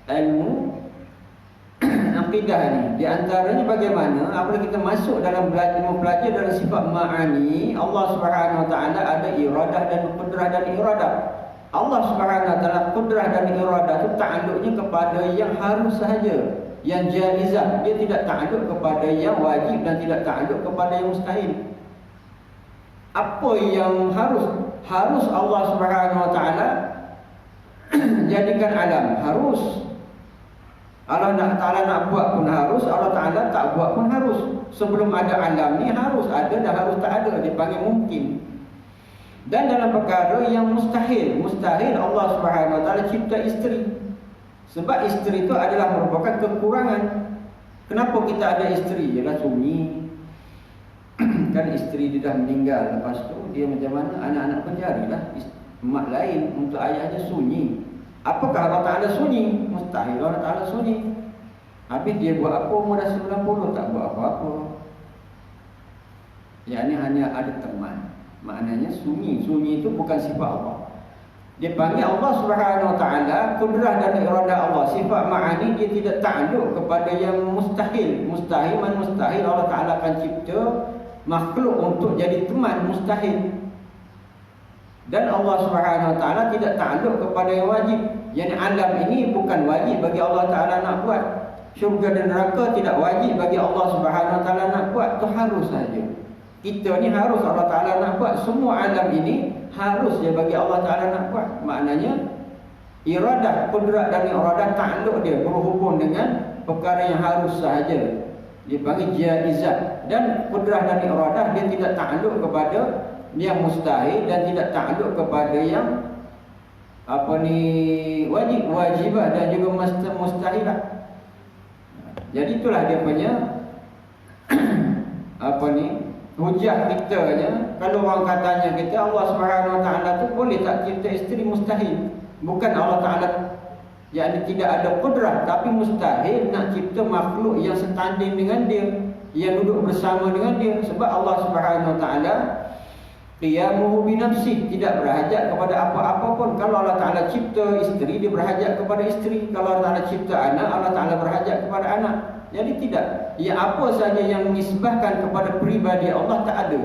A: Ilmu akidah ni, di antaranya bagaimana apabila kita masuk dalam belajar dalam sifat ma'ani, Allah Subhanahu Wa Taala ada iradah dan qudrah dan iradah. Allah Subhanahu Wa Taala qudrah dan iradah itu ta'alluqnya kepada yang harus sahaja, yang jaizah. Dia tidak ta'alluq kepada yang wajib dan tidak ta'alluq kepada yang mustahil. Apa yang harus Allah Subhanahu Wa Taala jadikan alam, harus. Allah Ta'ala nak buat pun harus, Allah Ta'ala tak buat pun harus. Sebelum ada alam ni harus ada dan harus tak ada, dipanggil mungkin. Dan dalam perkara yang mustahil Allah Subhanahu Wa Taala cipta isteri. Sebab isteri itu adalah merupakan kekurangan. Kenapa kita ada isteri? Ialah sunyi. Kan isteri dia dah meninggal, lepas tu dia macam mana? Anak-anak pun carilah mak lain untuk ayahnya sunyi. Apakah Allah Ta'ala sunyi? Mustahil Allah Ta'ala sunyi. Habis dia buat apa umur dah 90? Tak buat apa-apa. Yang ni hanya ada teman. Maknanya sunyi. Sunyi itu bukan sifat Allah. Dia panggil Allah Subhanahu Wa Taala kudrah dan iradah Allah. Sifat ma'ani dia tidak ta'alluq kepada yang mustahil. Mustahil Allah Ta'ala akan cipta makhluk untuk jadi teman, mustahil. Dan Allah Subhanahu Wa Taala tidak ta'alluq kepada yang wajib. Yang alam ini bukan wajib bagi Allah Ta'ala nak buat. Syurga dan neraka tidak wajib bagi Allah Subhanahu Wa Taala nak buat. Itu harus saja. Kita ni harus Allah Ta'ala nak buat. Semua alam ini harus je bagi Allah Ta'ala nak buat. Maknanya Iradah, kudrat dan iradah takluk dia berhubung dengan perkara yang harus sahaja. Dia panggil jaizat. Dan kudrah dan iradah dia tidak takluk kepada yang mustahil dan tidak takluk kepada yang wajibah dan juga mustahilah. Jadi itulah dia punya hujah kitanya. Kalau orang katanya kita Allah Subhanahu Wa Taala tu boleh tak cipta isteri, mustahil. Bukan Allah Taala yakni tidak ada kudrah, tapi mustahil nak cipta makhluk yang setanding dengan dia, yang duduk bersama dengan dia. Sebab Allah Subhanahu Wa Taala qiyamuhu bi nafsihi, tidak berhajat kepada apa-apa pun. Kalau Allah Taala cipta isteri, dia berhajat kepada isteri. Kalau Allah Taala cipta anak, Allah Taala berhajat kepada anak. Jadi tidak, ya apa saja yang menisbahkan kepada pribadi Allah tak ada.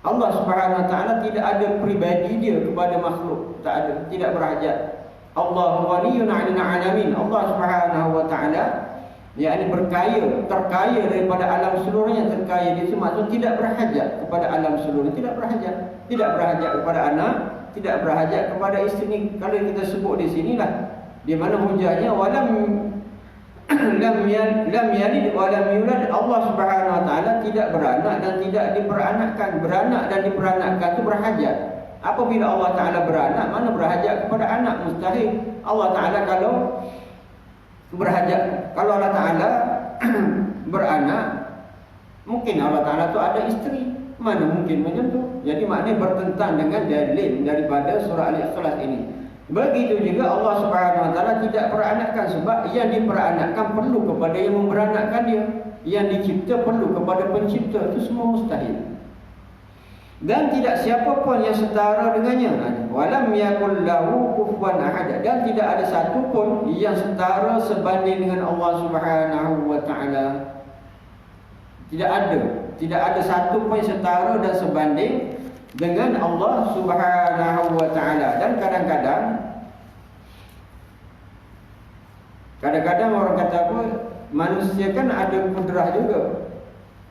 A: Allah Subhanahu Wa Taala tidak ada pribadi dia kepada makhluk, tak ada, tidak berhajat. Allahu ghaniyun 'anil 'alamin. Allah Subhanahu Wa Taala yakni berkaya, terkaya daripada alam seluruhnya, terkaya. Itu maksud tidak berhajat kepada alam seluruh, tidak berhajat. Tidak berhajat kepada anak, tidak berhajat kepada isteri. Kalau kita sebut di sinilah di mana hujahnya lam yalid wa lam yulad. Allah Subhanahu Wa Taala tidak beranak dan tidak diperanakkan. Beranak dan diperanakkan itu berhajat. Apabila Allah Taala beranak, mana berhajat kepada anak? Mustahil. Allah Taala kalau berhajat, kalau Allah Taala beranak, mungkin Allah Taala tu ada isteri. Mana mungkin macam tu? Jadi maknanya bertentang dengan dalil daripada surah Al-Ikhlas ini. Begitu juga Allah Subhanahu Wa Taala tidak peranakkan, sebab yang diperanakkan perlu kepada yang memberanakkan dia. Yang dicipta perlu kepada pencipta. Itu semua mustahil. Dan tidak siapa pun yang setara dengannya. Walam yakul lahu kufuwan ahad. Dan tidak ada satu pun yang setara sebanding dengan Allah Subhanahu Wa Taala. Tidak ada. Tidak ada satu pun yang setara dan sebanding dengan Allah Subhanahu Wa Taala. Dan kadang-kadang orang kata apa, manusia kan ada kudrah juga.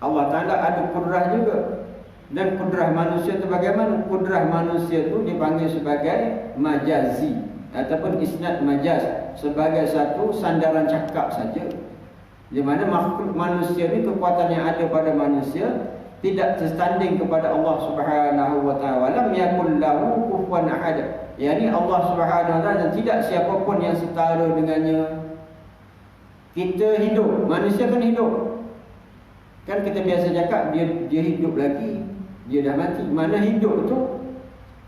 A: Allah Taala ada kudrah juga. Dan kudrah manusia itu bagaimana? Kudrah manusia itu dipanggil sebagai majazi ataupun isnad majaz, sebagai satu sandaran cakap saja. Di mana makhluk manusia ini, kekuatan yang ada pada manusia tidak terstanding kepada Allah Subhanahu Wa Taala. Lam yakul lahu kufuwan ahad. Yani Allah Subhanahu Wa Taala dan tidak siapa pun yang setara dengannya. Kita hidup, manusia kan hidup. Kan kita biasa cakap dia hidup lagi, dia dah mati. Mana hidup tu?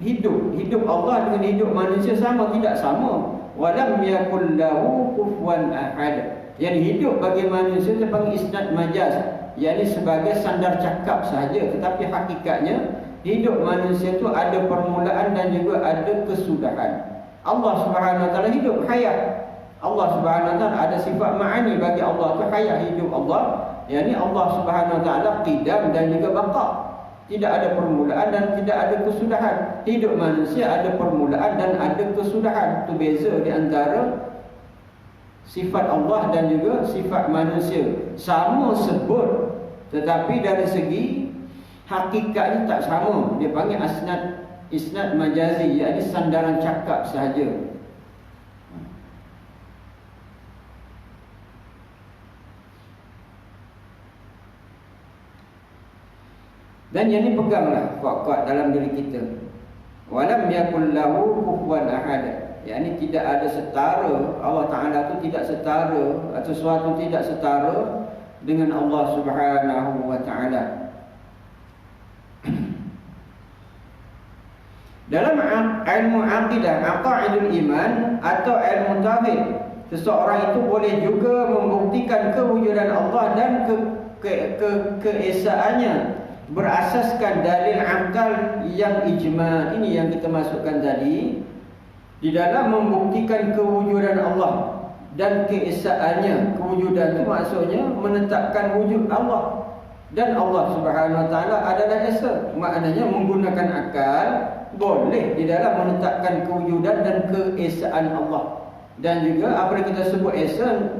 A: Hidup Allah dengan hidup manusia sama, tidak sama. Walam yakul lahu kufuwan ahad. Yani hidup bagi manusia itu panggil isnad majaz, yakni sebagai sandar cakap sahaja, tetapi hakikatnya hidup manusia itu ada permulaan dan juga ada kesudahan. Allah Subhanahu Wa Taala hidup, hayat. Allah Subhanahu Wa Taala ada sifat ma'ani bagi Allah itu hayat, hidup Allah. Yani Allah Subhanahu Wa Taala qidam dan juga baqa. Tidak ada permulaan dan tidak ada kesudahan. Hidup manusia ada permulaan dan ada kesudahan. Itu beza di antara sifat Allah dan juga sifat manusia. Sama sebut, tetapi dari segi hakikatnya tak sama. Dia panggil isnad majazi, iaitu sandaran cakap sahaja. Dan yang ini peganglah kuat-kuat dalam diri kita. Walam yakul lahu kufuwan ahad. Yakni tidak ada setara. Allah Taala itu tidak setara, sesuatu tidak setara dengan Allah Subhanahu Wa Taala. Dalam ilmu akidah, aqaidul iman atau ilmu tauhid, seseorang itu boleh juga membuktikan kewujudan Allah dan keesaannya berasaskan dalil akal yang ijma'. Ini yang kita masukkan tadi. Di dalam membuktikan kewujudan Allah dan keesaannya. Kewujudan itu maksudnya menetapkan wujud Allah. Dan Allah Subhanahu Wa Taala adalah esa. Maknanya menggunakan akal boleh di dalam menetapkan kewujudan dan keesaan Allah. Dan juga apa yang kita sebut esa,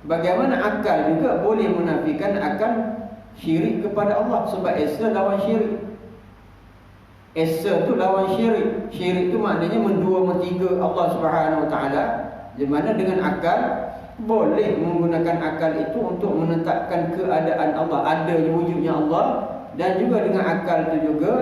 A: bagaimana akal juga boleh menafikan akan syirik kepada Allah, sebab esa lawan syirik. Esa tu lawan syirik. Syirik tu maknanya mendua mentiga Allah Subhanahu Wa Taala. Di mana dengan akal boleh menggunakan akal itu untuk menetapkan keadaan Allah, adanya wujudnya Allah, dan juga dengan akal itu juga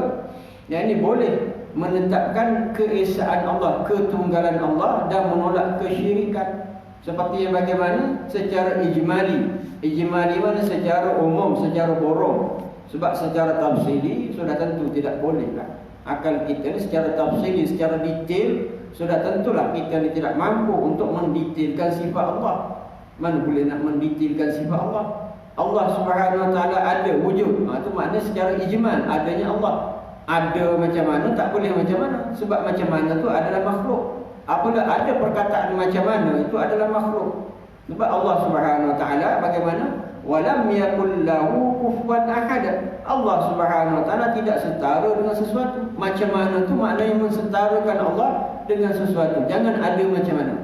A: yang ini boleh menetapkan keesaan Allah, ketunggalan Allah, dan menolak kesyirikan. Seperti yang bagaimana secara ijmali. Ijmali mana secara umum, secara borong. Sebab secara tafsili sudah tentu tidak boleh lah. Akal kita ni secara tafsili, secara detail, sudah tentulah kita ni tidak mampu untuk mendetailkan sifat Allah. Mana boleh nak mendetailkan sifat Allah? Allah Subhanahu Wa Taala ada wujud. Itu makna secara ijmal adanya Allah. Ada macam mana, tak boleh macam mana. Sebab macam mana tu adalah makhluk. Apabila ada perkataan macam mana, itu adalah makhluk. Sebab Allah Subhanahu Wa Taala bagaimana? Walam yakul lahu kufuwan ahad. Allah Subhanahu Wa Taala tidak setara dengan sesuatu. Macam mana tu maknanya mensetarakan Allah dengan sesuatu. Jangan ada macam mana.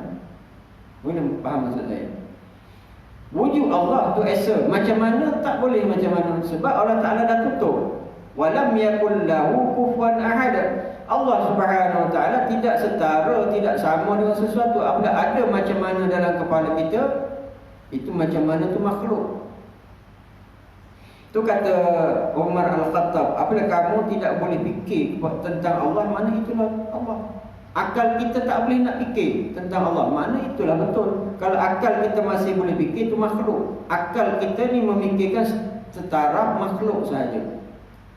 A: Boleh faham maksud saya? Wujud Allah tu esa. Macam mana tak boleh macam mana. Sebab Allah Ta'ala dah tutup. Walam yakul lahu kufuwan ahad. Allah Subhanahu Wa Taala tidak setara, tidak sama dengan sesuatu. Apabila ada macam mana dalam kepala kita, itu macam mana tu makhluk. Tu kata Umar Al-Khattab, apabila kamu tidak boleh fikir tentang Allah, mana itulah Allah. Akal kita tak boleh nak fikir tentang Allah, mana itulah betul. Kalau akal kita masih boleh fikir, itu makhluk. Akal kita ni memikirkan setara makhluk sahaja.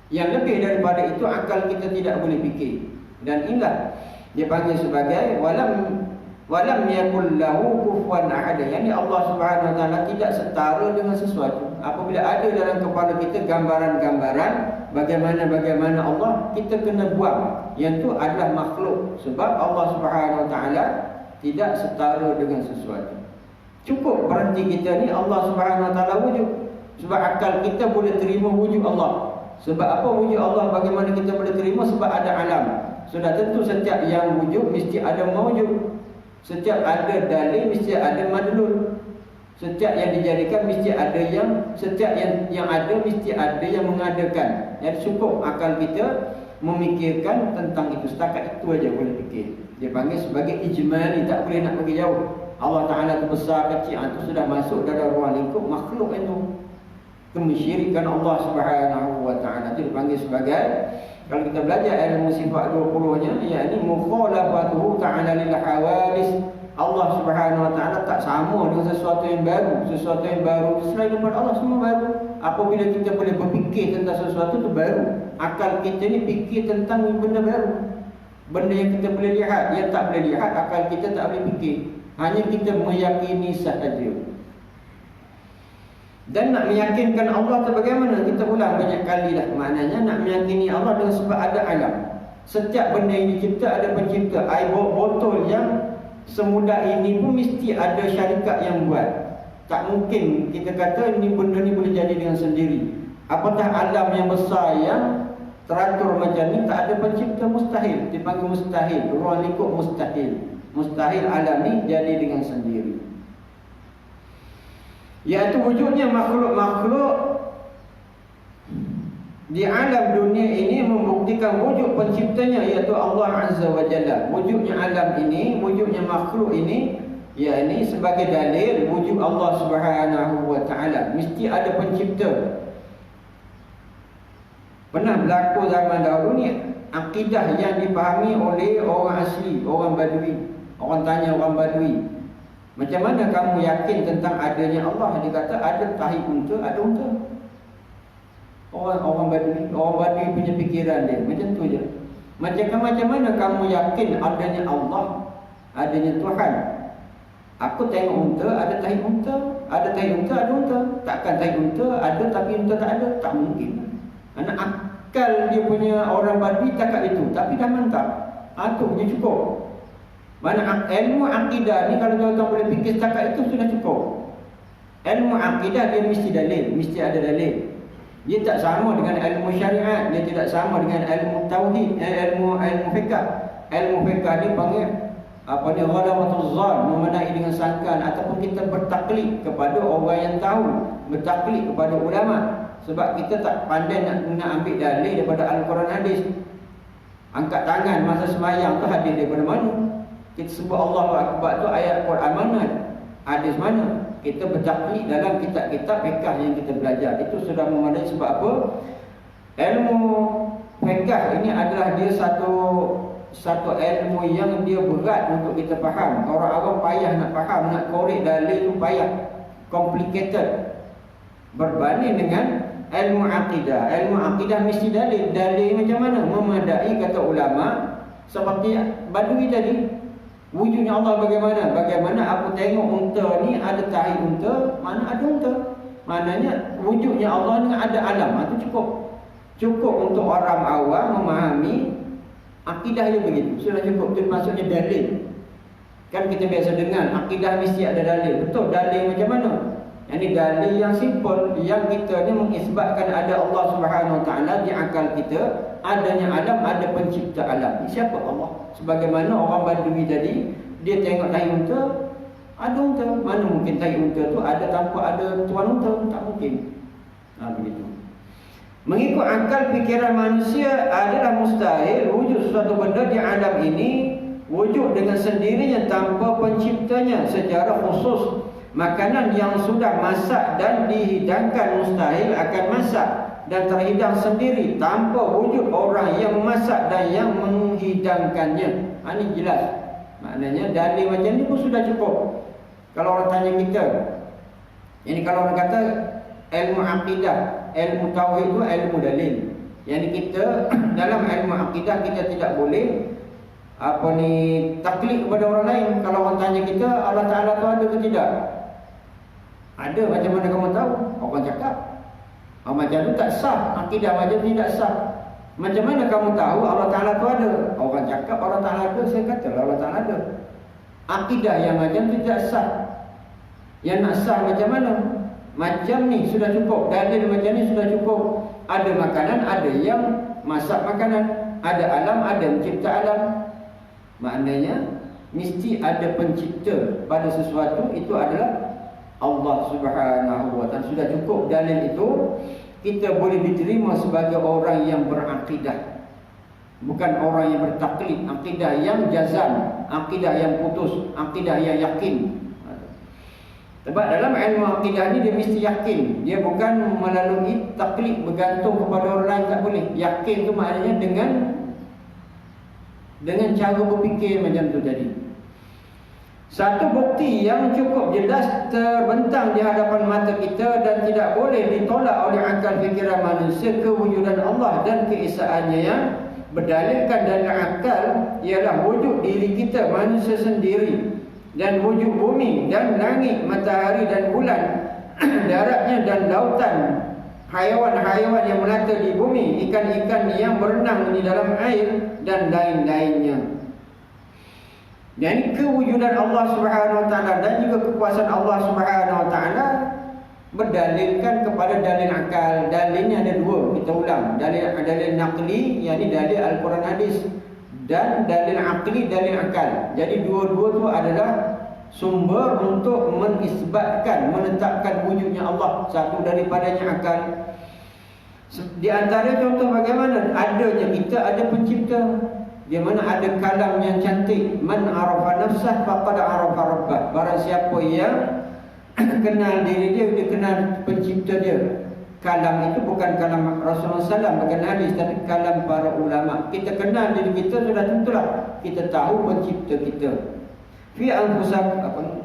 A: Yang lebih daripada itu akal kita tidak boleh fikir. Dan inilah dia panggil sebagai walam yakul lahu kufuwan ahad. Yani Allah Subhanahu Wa Taala tidak setara dengan sesuatu. Apabila ada dalam kepala kita gambaran-gambaran bagaimana Allah, kita kena buang. Yang itu adalah makhluk. Sebab Allah Subhanahu Wa Taala tidak setara dengan sesuatu. Cukup berhenti kita ni Allah Subhanahu Wa Taala wujud. Sebab akal kita boleh terima wujud Allah. Sebab apa wujud Allah? Bagaimana kita boleh terima? Sebab ada alam. Sudah tentu setiap yang wujud mesti ada mawujud. Setiap ada dalil mesti ada madlul. Setiap yang dijadikan mesti ada yang, setiap yang ada mesti ada yang mengadakan. Jadi cukup akal kita memikirkan tentang itu. Setakat itu aja boleh fikir. Dia panggil sebagai ijmali, tak boleh nak pergi jauh. Allah Ta'ala itu besar kecil, itu sudah masuk dalam ruang lingkup makhluk itu. Kemusyirikan Allah Subhanahu Wa Ta'ala itu dipanggil sebagai, kalau kita belajar ilmu sifat 20-nya, yakni mukhalafatuhu ta'ala lil hawadis. Allah Subhanahu Wa Ta'ala tak sama dengan sesuatu yang baru. Sesuatu yang baru selain daripada Allah semua baru. Apabila kita boleh berfikir tentang sesuatu itu baru, akal kita ni fikir tentang benda baru. Benda yang kita boleh lihat, yang tak boleh lihat, akal kita tak boleh fikir. Hanya kita meyakini sahaja. Dan nak meyakinkan Allah tu bagaimana? Kita ulang banyak kali dah. Maknanya nak meyakini Allah dengan sebab ada alam. Setiap benda yang dicipta ada pencipta. Air botol yang semudah ini pun mesti ada syarikat yang buat. Tak mungkin kita kata ni benda ni boleh jadi dengan sendiri. Apatah alam yang besar yang teratur macam ni, tak ada pencipta, mustahil. Dipanggil mustahil. Ruang lingkup mustahil. Mustahil alam ni jadi dengan sendiri. Iaitu wujudnya makhluk-makhluk di alam dunia ini membuktikan wujud penciptanya, iaitu Allah Azza wa Jalla. Wujudnya alam ini, wujudnya makhluk ini, yakni sebagai dalil wujud Allah Subhanahu Wa Ta'ala. Mesti ada pencipta. Pernah berlaku zaman dahulu ni akidah yang dipahami oleh orang asli, orang Badui. Orang tanya orang Badui, macam mana kamu yakin tentang adanya Allah? Dia kata ada tahi unta, ada unta. Orang Badui punya fikiran dia macam tu je. Macam mana kamu yakin adanya Allah, adanya Tuhan? Aku tengok unta, ada tahi unta, ada tahi unta, ada unta. Takkan tahi unta ada tapi unta tak ada? Tak mungkin. Anak akal dia punya orang Badui cakap itu, tapi dah mantap. Itu dia cukup. Mana ilmu akidah ni kalau tuan-tuan boleh fikir setakat itu sudah cukup. Ilmu akidah dia mesti dalil, mesti ada dalil. Dia tak sama dengan ilmu syariat, dia tidak sama dengan ilmu tauhid, ilmu fiqh. Ilmu fiqh ni panggil apa dia, ghalawatul zan, memadai dengan sangkaan, ataupun kita bertaklid kepada orang yang tahu, bertaklid kepada ulama. Sebab kita tak pandai nak ambil dalil daripada Al-Quran hadis. Angkat tangan masa sembahyang tu hadis daripada mana? Kita sebut Allahu Akbar tu ayat Quran mana? Hadis mana? Kita bertaklid dalam kitab-kitab fiqh yang kita belajar. Itu sudah memadai. Sebab apa? Ilmu fiqh ini adalah dia satu ilmu yang dia berat untuk kita faham. Orang awam payah nak faham, nak korek dalil tu payah, complicated. Berbanding dengan ilmu akidah. Ilmu akidah mesti dalil. Dalil macam mana? Memadai kata ulama. Seperti Badui tadi, wujudnya Allah bagaimana? Bagaimana aku tengok unta ni ada tahi unta, mana ada unta. Maknanya wujudnya Allah ni ada alam. Itu cukup. Cukup untuk orang awam memahami akidah dia begitu. Sudah cukup. Itu maksudnya dalil. Kan kita biasa dengar akidah mesti ada dalil. Betul, dalil macam mana? Ini dalil yang simple, yang kita ni mengisbatkan ada Allah Subhanahu Wa Taala di akal kita, adanya alam, ada pencipta alam. Siapa Allah? Sebagaimana orang Badui tadi, dia tengok tahi unta, ada unta. Mana mungkin tahi unta tu ada tanpa ada tuan unta? Tak mungkin. Begitu. Mengikut akal fikiran manusia adalah mustahil wujud suatu benda di alam ini wujud dengan sendirinya tanpa penciptanya. Secara khusus, makanan yang sudah masak dan dihidangkan mustahil akan masak dan terhidang sendiri tanpa wujud orang yang memasak dan yang menghidangkannya. Ini jelas. Maknanya dalil macam ni pun sudah cukup. Kalau orang tanya kita, ini kalau orang kata ilmu akidah, ilmu tauhid itu ilmu dalil. Yang kita dalam ilmu akidah kita tidak boleh taklid kepada orang lain. Kalau orang tanya kita Allah Ta'ala tu ada ke tidak? Ada, macam mana kamu tahu? Orang cakap macam tu tak sah. Akidah macam tu tidak sah. Macam mana kamu tahu Allah Ta'ala tu ada? Orang cakap Allah Ta'ala ada, saya kata Allah Ta'ala ada. Akidah yang macam tu tidak sah. Yang nak sah macam mana? Macam ni sudah cukup. Dalil macam ni sudah cukup. Ada makanan, ada yang masak makanan. Ada alam, ada mencipta alam. Maknanya mesti ada pencipta pada sesuatu. Itu adalah Allah Subhanahu Wa Taala. Sudah cukup dalil itu. Kita boleh diterima sebagai orang yang berakidah, bukan orang yang bertaklid. Akidah yang jazam, akidah yang putus, akidah yang yakin. Sebab dalam ilmu akidah ni dia mesti yakin. Dia bukan melalui taklid, bergantung kepada orang lain, tak boleh. Yakin tu maknanya dengan cara berfikir macam tu tadi. Satu bukti yang cukup jelas terbentang di hadapan mata kita dan tidak boleh ditolak oleh akal fikiran manusia, kewujudan Allah dan keesaannya yang berdalilkan dari akal ialah wujud diri kita manusia sendiri dan wujud bumi dan langit, matahari dan bulan, daratnya dan lautan, haiwan-haiwan yang melata di bumi, ikan-ikan yang berenang di dalam air dan lain-lainnya. Dan kewujudan Allah Subhanahu Wa Taala dan juga kekuasaan Allah Subhanahu Wa Taala berdalilkan kepada dalil akal. Dalilnya ada dua, kita ulang. Dalil naqli, yakni dalil Al-Quran hadis, dan dalil akli, dalil akal. Jadi dua-dua itu adalah sumber untuk menisbatkan, menetapkan wujudnya Allah. Satu daripadanya akal. Di antara contoh bagaimana adanya kita ada pencipta. Di mana ada kalam yang cantik, man arafa nafsah faqad arafa rabbah. Barang siapa yang kenal diri dia, dia kenal pencipta dia. Kalam itu bukan kalam Rasulullah SAW, bukan hadis, tapi kalam para ulama. Kita kenal diri kita, sudah tentulah kita tahu pencipta kita. Fi anfusakum apa?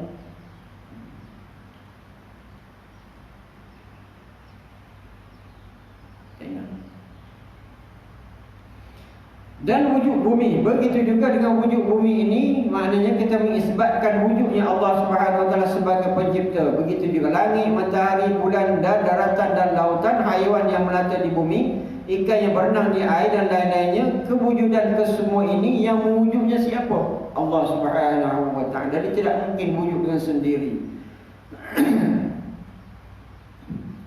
A: Dan wujud bumi. Begitu juga dengan wujud bumi ini, maknanya kita mengisbatkan wujudnya Allah Subhanahu Wa Taala sebagai pencipta. Begitu juga langit, matahari, bulan dan daratan dan lautan, haiwan yang melata di bumi, ikan yang berenang di air dan lain-lainnya. Kewujudan kesemua ini yang mewujudnya siapa? Allah Subhanahu Wa Taala. Jadi tidak mungkin wujud dengan sendiri.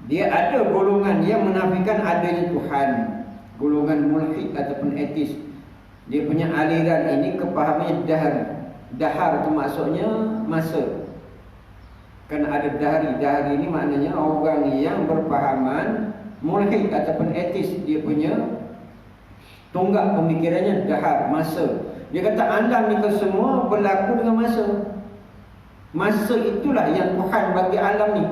A: Dia ada golongan yang menafikan adanya Tuhan, golongan mulhid ataupun etis. Dia punya aliran ini kepahamannya dahar. Dahar itu maksudnya masa. Kerana ada dahari. Dahari ini maknanya orang yang berpahaman mulhid ataupun etis. Dia punya Tonggak pemikirannya dahar, masa. Dia kata alam ni semua berlaku dengan masa. Masa itulah yang Tuhan bagi alam ni.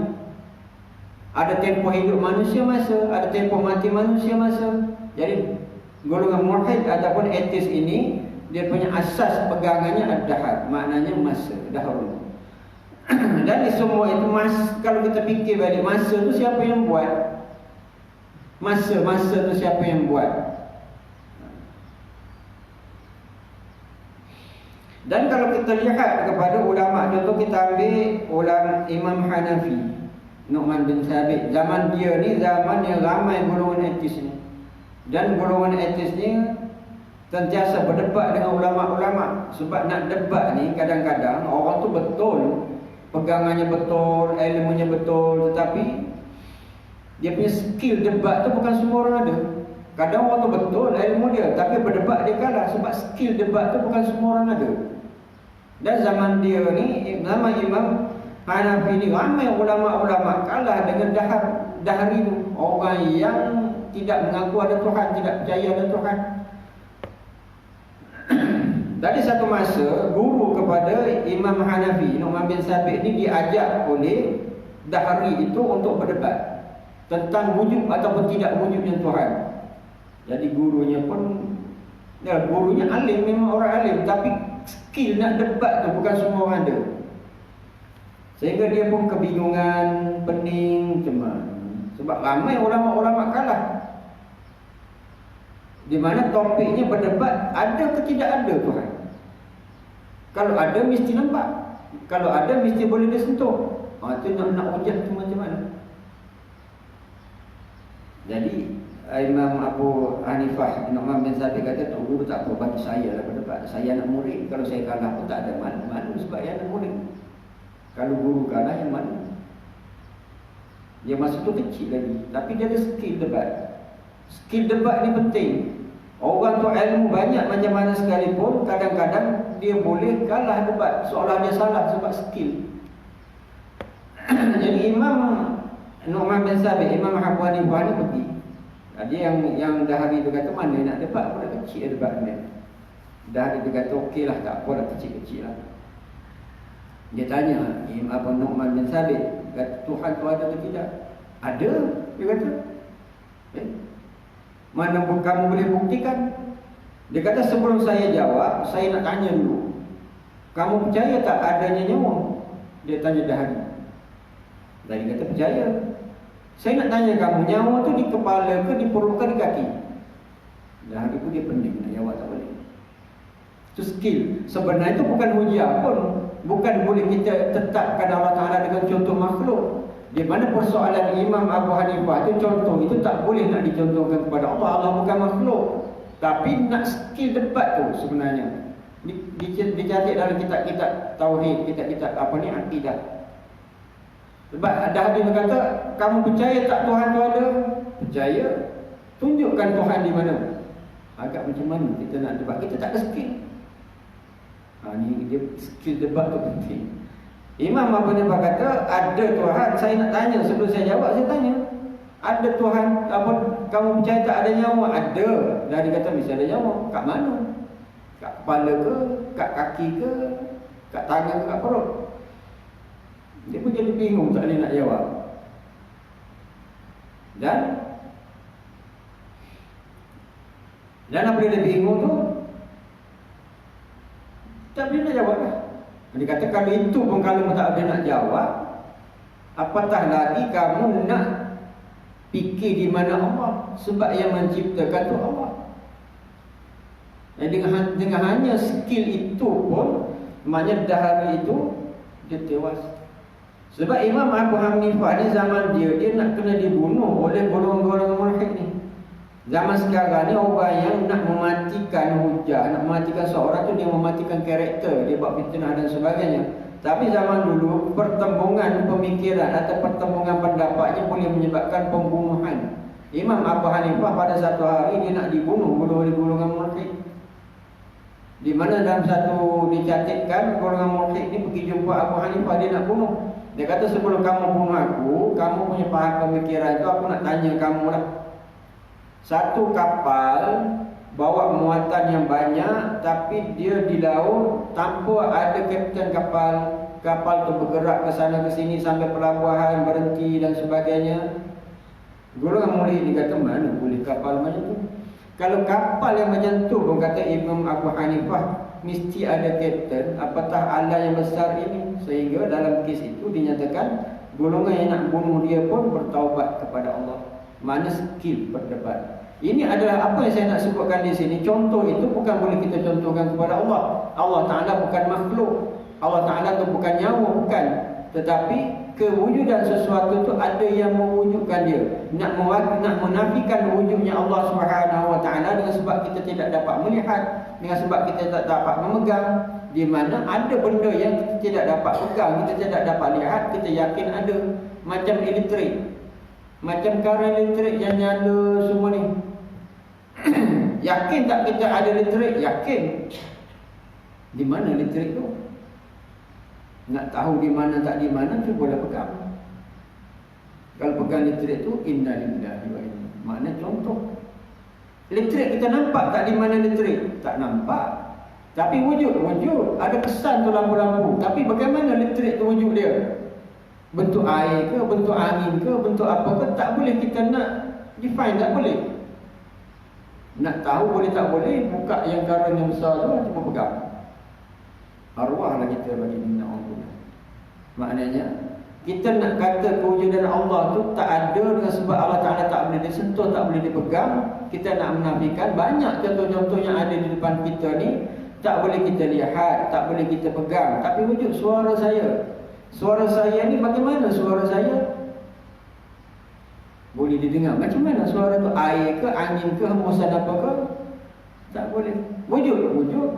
A: Ada tempoh hidup manusia masa, ada tempoh mati manusia masa. Jadi golongan mulhid ataupun ateis ini, dia punya asas pegangannya ad-dahar, maknanya masa, dahar. Dan semua itu kalau kita fikir balik, masa tu siapa yang buat? Masa tu siapa yang buat? Dan kalau kita lihat kepada ulama, contoh kita ambil ulama Imam Hanafi, Nu'man bin Sabit. Zaman dia ni zaman yang ramai golongan etis ni. Dan golongan etis ni sentiasa berdebat dengan ulama-ulama. Sebab nak debat ni kadang-kadang orang tu betul, pegangannya betul, ilmunya betul, tetapi dia punya skill debat tu bukan semua orang ada. Kadang orang tu betul ilmu dia, tapi berdebat dia kalah sebab skill debat tu bukan semua orang ada. Dan zaman dia ni, zaman Imam Hanafi ni, ramai ulama-ulama kalah dengan dahari tu. Orang yang tidak mengaku ada Tuhan, tidak percaya ada Tuhan. Dari satu masa, guru kepada Imam Hanafi, Nu'man bin Sabit ni, diajak oleh dahari itu untuk berdebat tentang wujud ataupun tidak wujudnya Tuhan. Jadi gurunya pun, gurunya alim, memang orang alim, tapi skill nak debat tu bukan semua orang ada. Sehingga dia pun kebingungan, pening, cemas. Sebab ramai ulama-ulama kalah. Di mana topiknya berdebat, ada ke tidak ada Tuhan. Kalau ada mesti nampak, kalau ada mesti boleh disentuh. Itu nak hujah tu macam mana? Jadi Imam Abu Hanifah Nu'man bin Sabit kata, "Tu guru tak apa, bagi saya lah berdebat. Saya nak murid, kalau saya kalah pun tak ada malu sebab saya nak murid. Kalau guru kalah, yang malu." Dia masa tu kecil lagi, tapi dia ada skill debat. Skill debat ni penting. Orang tu ilmu banyak macam mana sekalipun, kadang-kadang dia boleh kalah debat seolah dia salah sebab skill. Jadi Imam Nu'man bin Sabit, Imam Abu Hanifah ni pergi. Dia yang dahari tu kata, mana nak debat, pun dah kecil debat dia. Dahari tu kata, okeylah, tak apa, dah kecil-kecil lah. Dia tanya Imam Nu'man bin Sabit, kata, Tuhan tu ada atau tidak? Ada, dia kata. Mana pun kamu boleh buktikan? Dia kata, sebelum saya jawab, saya nak tanya dulu, kamu percaya tak adanya nyawa? Dia tanya dahari. Dahari kata, percaya. Saya nak tanya kamu, nyawa tu di kepala ke, di perut ke, di kaki? Dahari pun dia pening, nak jawab tak boleh. Itu skill. Sebenarnya itu bukan hujah pun, bukan boleh kita tetapkan Allah Ta'ala dengan contoh makhluk. Di mana persoalan Imam Abu Hanifah itu, contoh itu tak boleh nak dicontohkan kepada Allah. Allah bukan makhluk. Tapi nak skill debat tu sebenarnya dicatat dalam kitab-kitab tauhid, kitab-kitab apa ni, akidah. Sebab ada hadis kata, kamu percaya tak Tuhan tu ada? Percaya. Tunjukkan Tuhan di mana. Agak macam mana kita nak debat? Kita tak ada skill. Ni dia skill debat tu penting. Imam Abu Hanifah kata, ada Tuhan. Saya nak tanya, sebelum saya jawab, saya tanya, ada Tuhan, apa kamu percaya tak ada nyawa? Ada. Dan dia kata, mesti ada nyawa. Kat mana? Kat kepala ke? Kat kaki ke? Kat tangan ke? Kat perut? Dia pun jadi bingung, tak boleh nak jawab. Dan apa dia bingung tu, tak boleh nak jawab lah. Dia kata, kalau itu pun kalau tak boleh nak jawab, apatah lagi kamu nak fikir di mana Allah. Sebab yang menciptakan tu Allah. Dengan hanya skill itu pun, maknanya dahari itu dia tewas. Sebab Imam Abu Hanifah ni zaman dia nak kena dibunuh oleh golongan-golongan mulhid ni. Zaman sekarang ni orang yang nak mematikan hujah, nak mematikan seorang tu, dia mematikan karakter, dia buat fitnah dan sebagainya. Tapi zaman dulu pertembungan pemikiran atau pertembungan pendapatnya boleh menyebabkan pembunuhan. Imam Abu Hanifah pada satu hari dia nak dibunuh oleh golongan mulhid. Di mana dalam satu dicatatkan golongan mulhid ni pergi jumpa Abu Hanifah, dia nak bunuh. Dia kata, sebelum kamu bunuh aku, kamu punya faham pemikiran itu, aku nak tanya kamu lah. Satu kapal bawa muatan yang banyak, tapi dia di laut tanpa ada kapten kapal. Kapal tu bergerak ke sana ke sini sampai pelabuhan, berhenti dan sebagainya. Golongan mulih ni kata, mana boleh kapal macam tu? Kalau kapal yang macam tu pun kata Imam Abu Hanifah, mesti ada kapten, apatah Allah yang besar ini. Sehingga dalam kes itu dinyatakan golongan yang nak bunuh dia pun bertaubat kepada Allah. Mana skill berdebat. Ini adalah apa yang saya nak sebutkan di sini. Contoh itu bukan boleh kita contohkan kepada Allah. Allah Ta'ala bukan makhluk. Allah Ta'ala itu bukan nyawa, bukan. Tetapi kewujudan sesuatu itu ada yang mewujudkan dia. Nak menafikan wujudnya Allah Subhanahu Wa Ta'ala dengan sebab kita tidak dapat melihat, dengan sebab kita tak dapat memegang. Di mana ada benda yang kita tidak dapat pegang, kita tidak dapat lihat, kita yakin ada. Macam elektrik, macam karen elektrik yang nyala semua ni. Yakin tak kita ada elektrik? Yakin. Di mana elektrik tu? Nak tahu di mana tak di mana, cubalah pegang. Kalau pegang elektrik tu, innalillahi wa inna. Makna contoh. Elektrik kita nampak tak di mana elektrik? Tak nampak. Tapi wujud. Ada kesan tu lampu-lampu. Tapi bagaimana elektrik tu wujud dia? Bentuk air ke, bentuk angin ke, bentuk apa ke? Tak boleh kita nak define, tak boleh. Nak tahu boleh tak boleh, buka yang karen yang besar tu, cuma pegang. Arwahlah kita bagi minna Allah. Maknanya kita nak kata kewujudan Allah tu tak ada dengan sebab Allah Ta'ala tak boleh disentuh, tak boleh dipegang. Kita nak menafikan banyak contoh-contoh yang ada di depan kita ni. Tak boleh kita lihat, tak boleh kita pegang. Tapi wujud suara saya. Suara saya ni bagaimana suara saya? Boleh didengar. Macam mana suara tu? Air ke, angin ke, hembusan apa ke? Tak boleh. Wujud.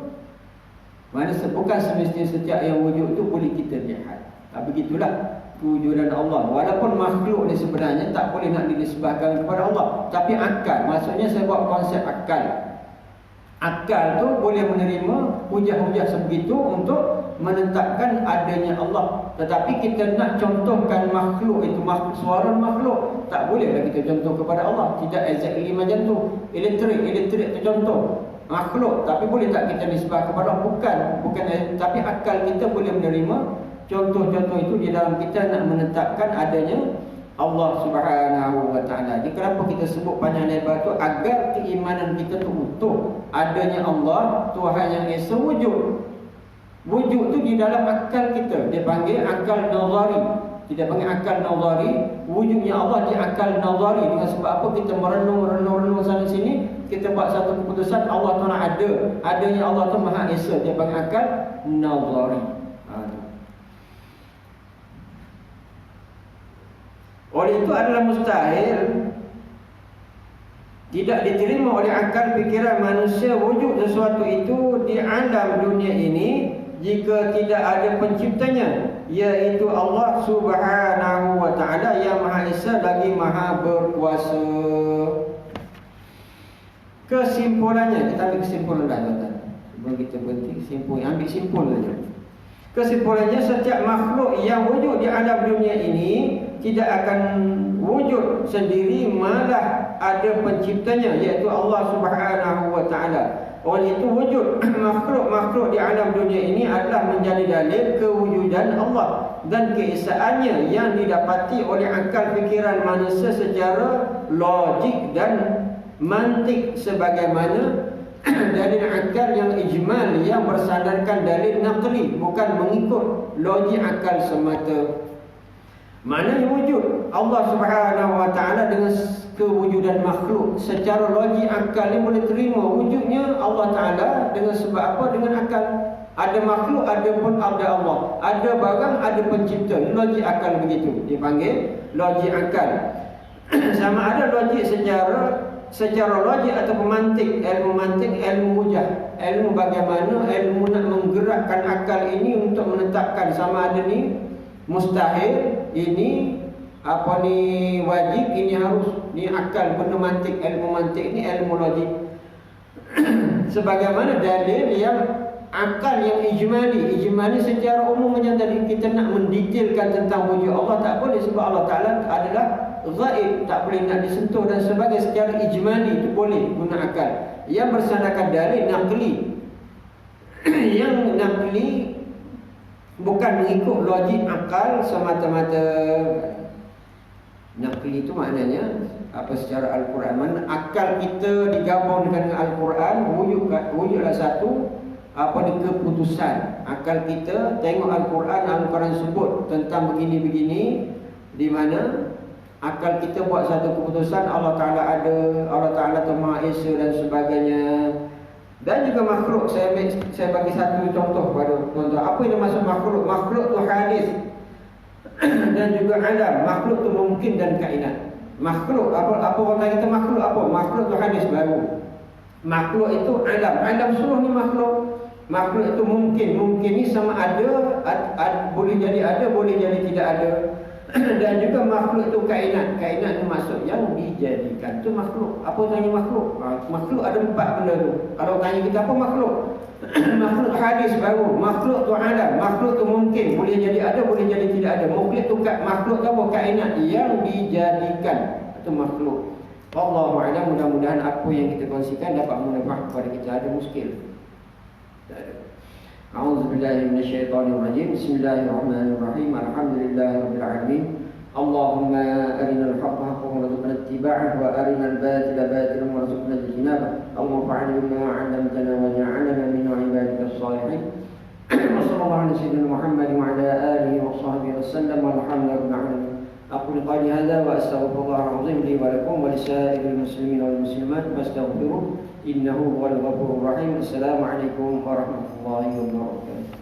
A: Mana bukan semestinya setiap yang wujud tu boleh kita lihat. Tak begitulah kewujudan Allah. Walaupun makhluk ni sebenarnya tak boleh nak dinisbahkan kepada Allah. Tapi akal, maksudnya saya buat konsep akal. Akal tu boleh menerima hujah-hujah sebegitu untuk menetapkan adanya Allah. Tetapi kita nak contohkan makhluk itu, suara makhluk, tak bolehlah kita contoh kepada Allah. Tidak exactly macam tu. Elektrik tu contoh makhluk, tapi boleh tak kita nisbah kepada Allah? Bukan, tapi akal kita boleh menerima contoh-contoh itu di dalam kita nak menetapkan adanya Allah Subhanahu Wa Ta'ala. Jadi kenapa kita sebut panjang lebar tu? Agar keimanan kita tu utuh. Adanya Allah, Tuhan yang Esa wujud. Wujud tu di dalam akal kita. Dia panggil akal nazari. Kita panggil akal nazari. Wujudnya Allah di akal nazari. Dengan sebab apa? Kita merenung sana sini, kita buat satu keputusan Allah Ta'ala ada. Adanya Allah tu Maha Esa. Dia panggil akal nazari. Oleh itu adalah mustahil, tidak diterima oleh akal fikiran manusia wujud sesuatu itu di alam dunia ini jika tidak ada penciptanya, iaitu Allah Subhanahu Wa Ta'ala yang Maha Esa lagi Maha Berkuasa. Kesimpulannya, kita ambil kesimpulan dah tuan-tuan. Sebelum kita berhenti, ambil simpul saja. Kesimpulannya, setiap makhluk yang wujud di alam dunia ini tidak akan wujud sendiri, malah ada penciptanya, iaitu Allah Subhanahu Wa Ta'ala. Oleh itu wujud makhluk-makhluk di alam dunia ini adalah menjadi dalil kewujudan Allah dan keesaannya yang didapati oleh akal fikiran manusia secara logik dan mantik, sebagaimana dalil akal yang ijmal yang bersandarkan dalil naqli, bukan mengikut logik akal semata. Mana yang wujud Allah Subhanahu Wa Ta'ala dengan kewujudan makhluk secara logik akal ni boleh terima wujudnya Allah Ta'ala dengan sebab apa? Dengan akal. Ada makhluk, ada pun ada Allah. Ada barang, ada pencipta. Logik akal begitu. Dipanggil logik akal. Sama ada logik secara logik atau mantik, ilmu hujah. Ilmu bagaimana ilmu nak menggerakkan akal ini untuk menetapkan sama ada ni mustahil, ini apa ni wajib, ini harus, ni akal benda mantik, ilmu mantik ni ilmu logik. Sebagaimana dalil yang akal yang ijmali secara umum macam tadi. Kita nak mendetailkan tentang wujud Allah tak boleh, sebab Allah Ta'ala adalah ghaib, tak boleh nak disentuh dan sebagainya. Secara ijmali itu boleh guna akal. yang bersandarkan dalil naqli. Yang naqli bukan mengikut logik akal semata-mata. Naqli itu maknanya apa secara Al-Quran, mana akal kita digabung dengan Al-Quran, wujudlah satu apa ni keputusan. Akal kita tengok Al-Quran, Al-Quran sebut tentang begini-begini, di mana akal kita buat satu keputusan Allah Ta'ala ada, Allah Ta'ala tu Maha Esa dan sebagainya. Dan juga makhluk, saya bagi satu contoh pada tuan-tuan. Apa yang maksud makhluk? Makhluk tu hadis dan juga alam. Makhluk tu mungkin dan kainat. Makhluk apa orang kita makhluk apa? Makhluk tu hadis baru. Makhluk itu alam. Alam seluruh ni makhluk. Makhluk itu mungkin ni sama ada, boleh jadi ada, boleh jadi tidak ada. Dan juga makhluk itu kainat. Kainat itu maksud yang dijadikan. Itu makhluk. Apa tanya makhluk? Makhluk ada 4 benda tu. Kalau tanya kita apa makhluk? Makhluk hadis baru. Makhluk tu alam. Makhluk tu mungkin, boleh jadi ada, boleh jadi tidak ada. Makhluk tu apa? Kainat yang dijadikan. Itu makhluk. Wallahu a'lam. Mudah-mudahan apa yang kita kongsikan dapat bermanfaat kepada kita. Ada muskil? Tak ada. A'udzu billahi minasyaitonir rajim. Bismillahirrahmanirrahim. Alhamdulillahirabbil alamin. Allahumma arinal haqqa haqqan warzuqna ittiba'ah wa arinal batila batilan warzuqna ijtinabah. Allahumma fa'alna bima 'allamtana wa ja'alna min 'ibadikas shalihin. Wa sallallahu ala sayyidina Muhammad wa ala alihi wa sahbihi wasallam. Walhamdulillahi alamin. أقول قولي هذا وأستغفر الله العظيم لي ولكم ولسائر المسلمين والمسلمات فاستغفروه إنه هو الغفور الرحيم. السلام عليكم ورحمة الله وبركاته.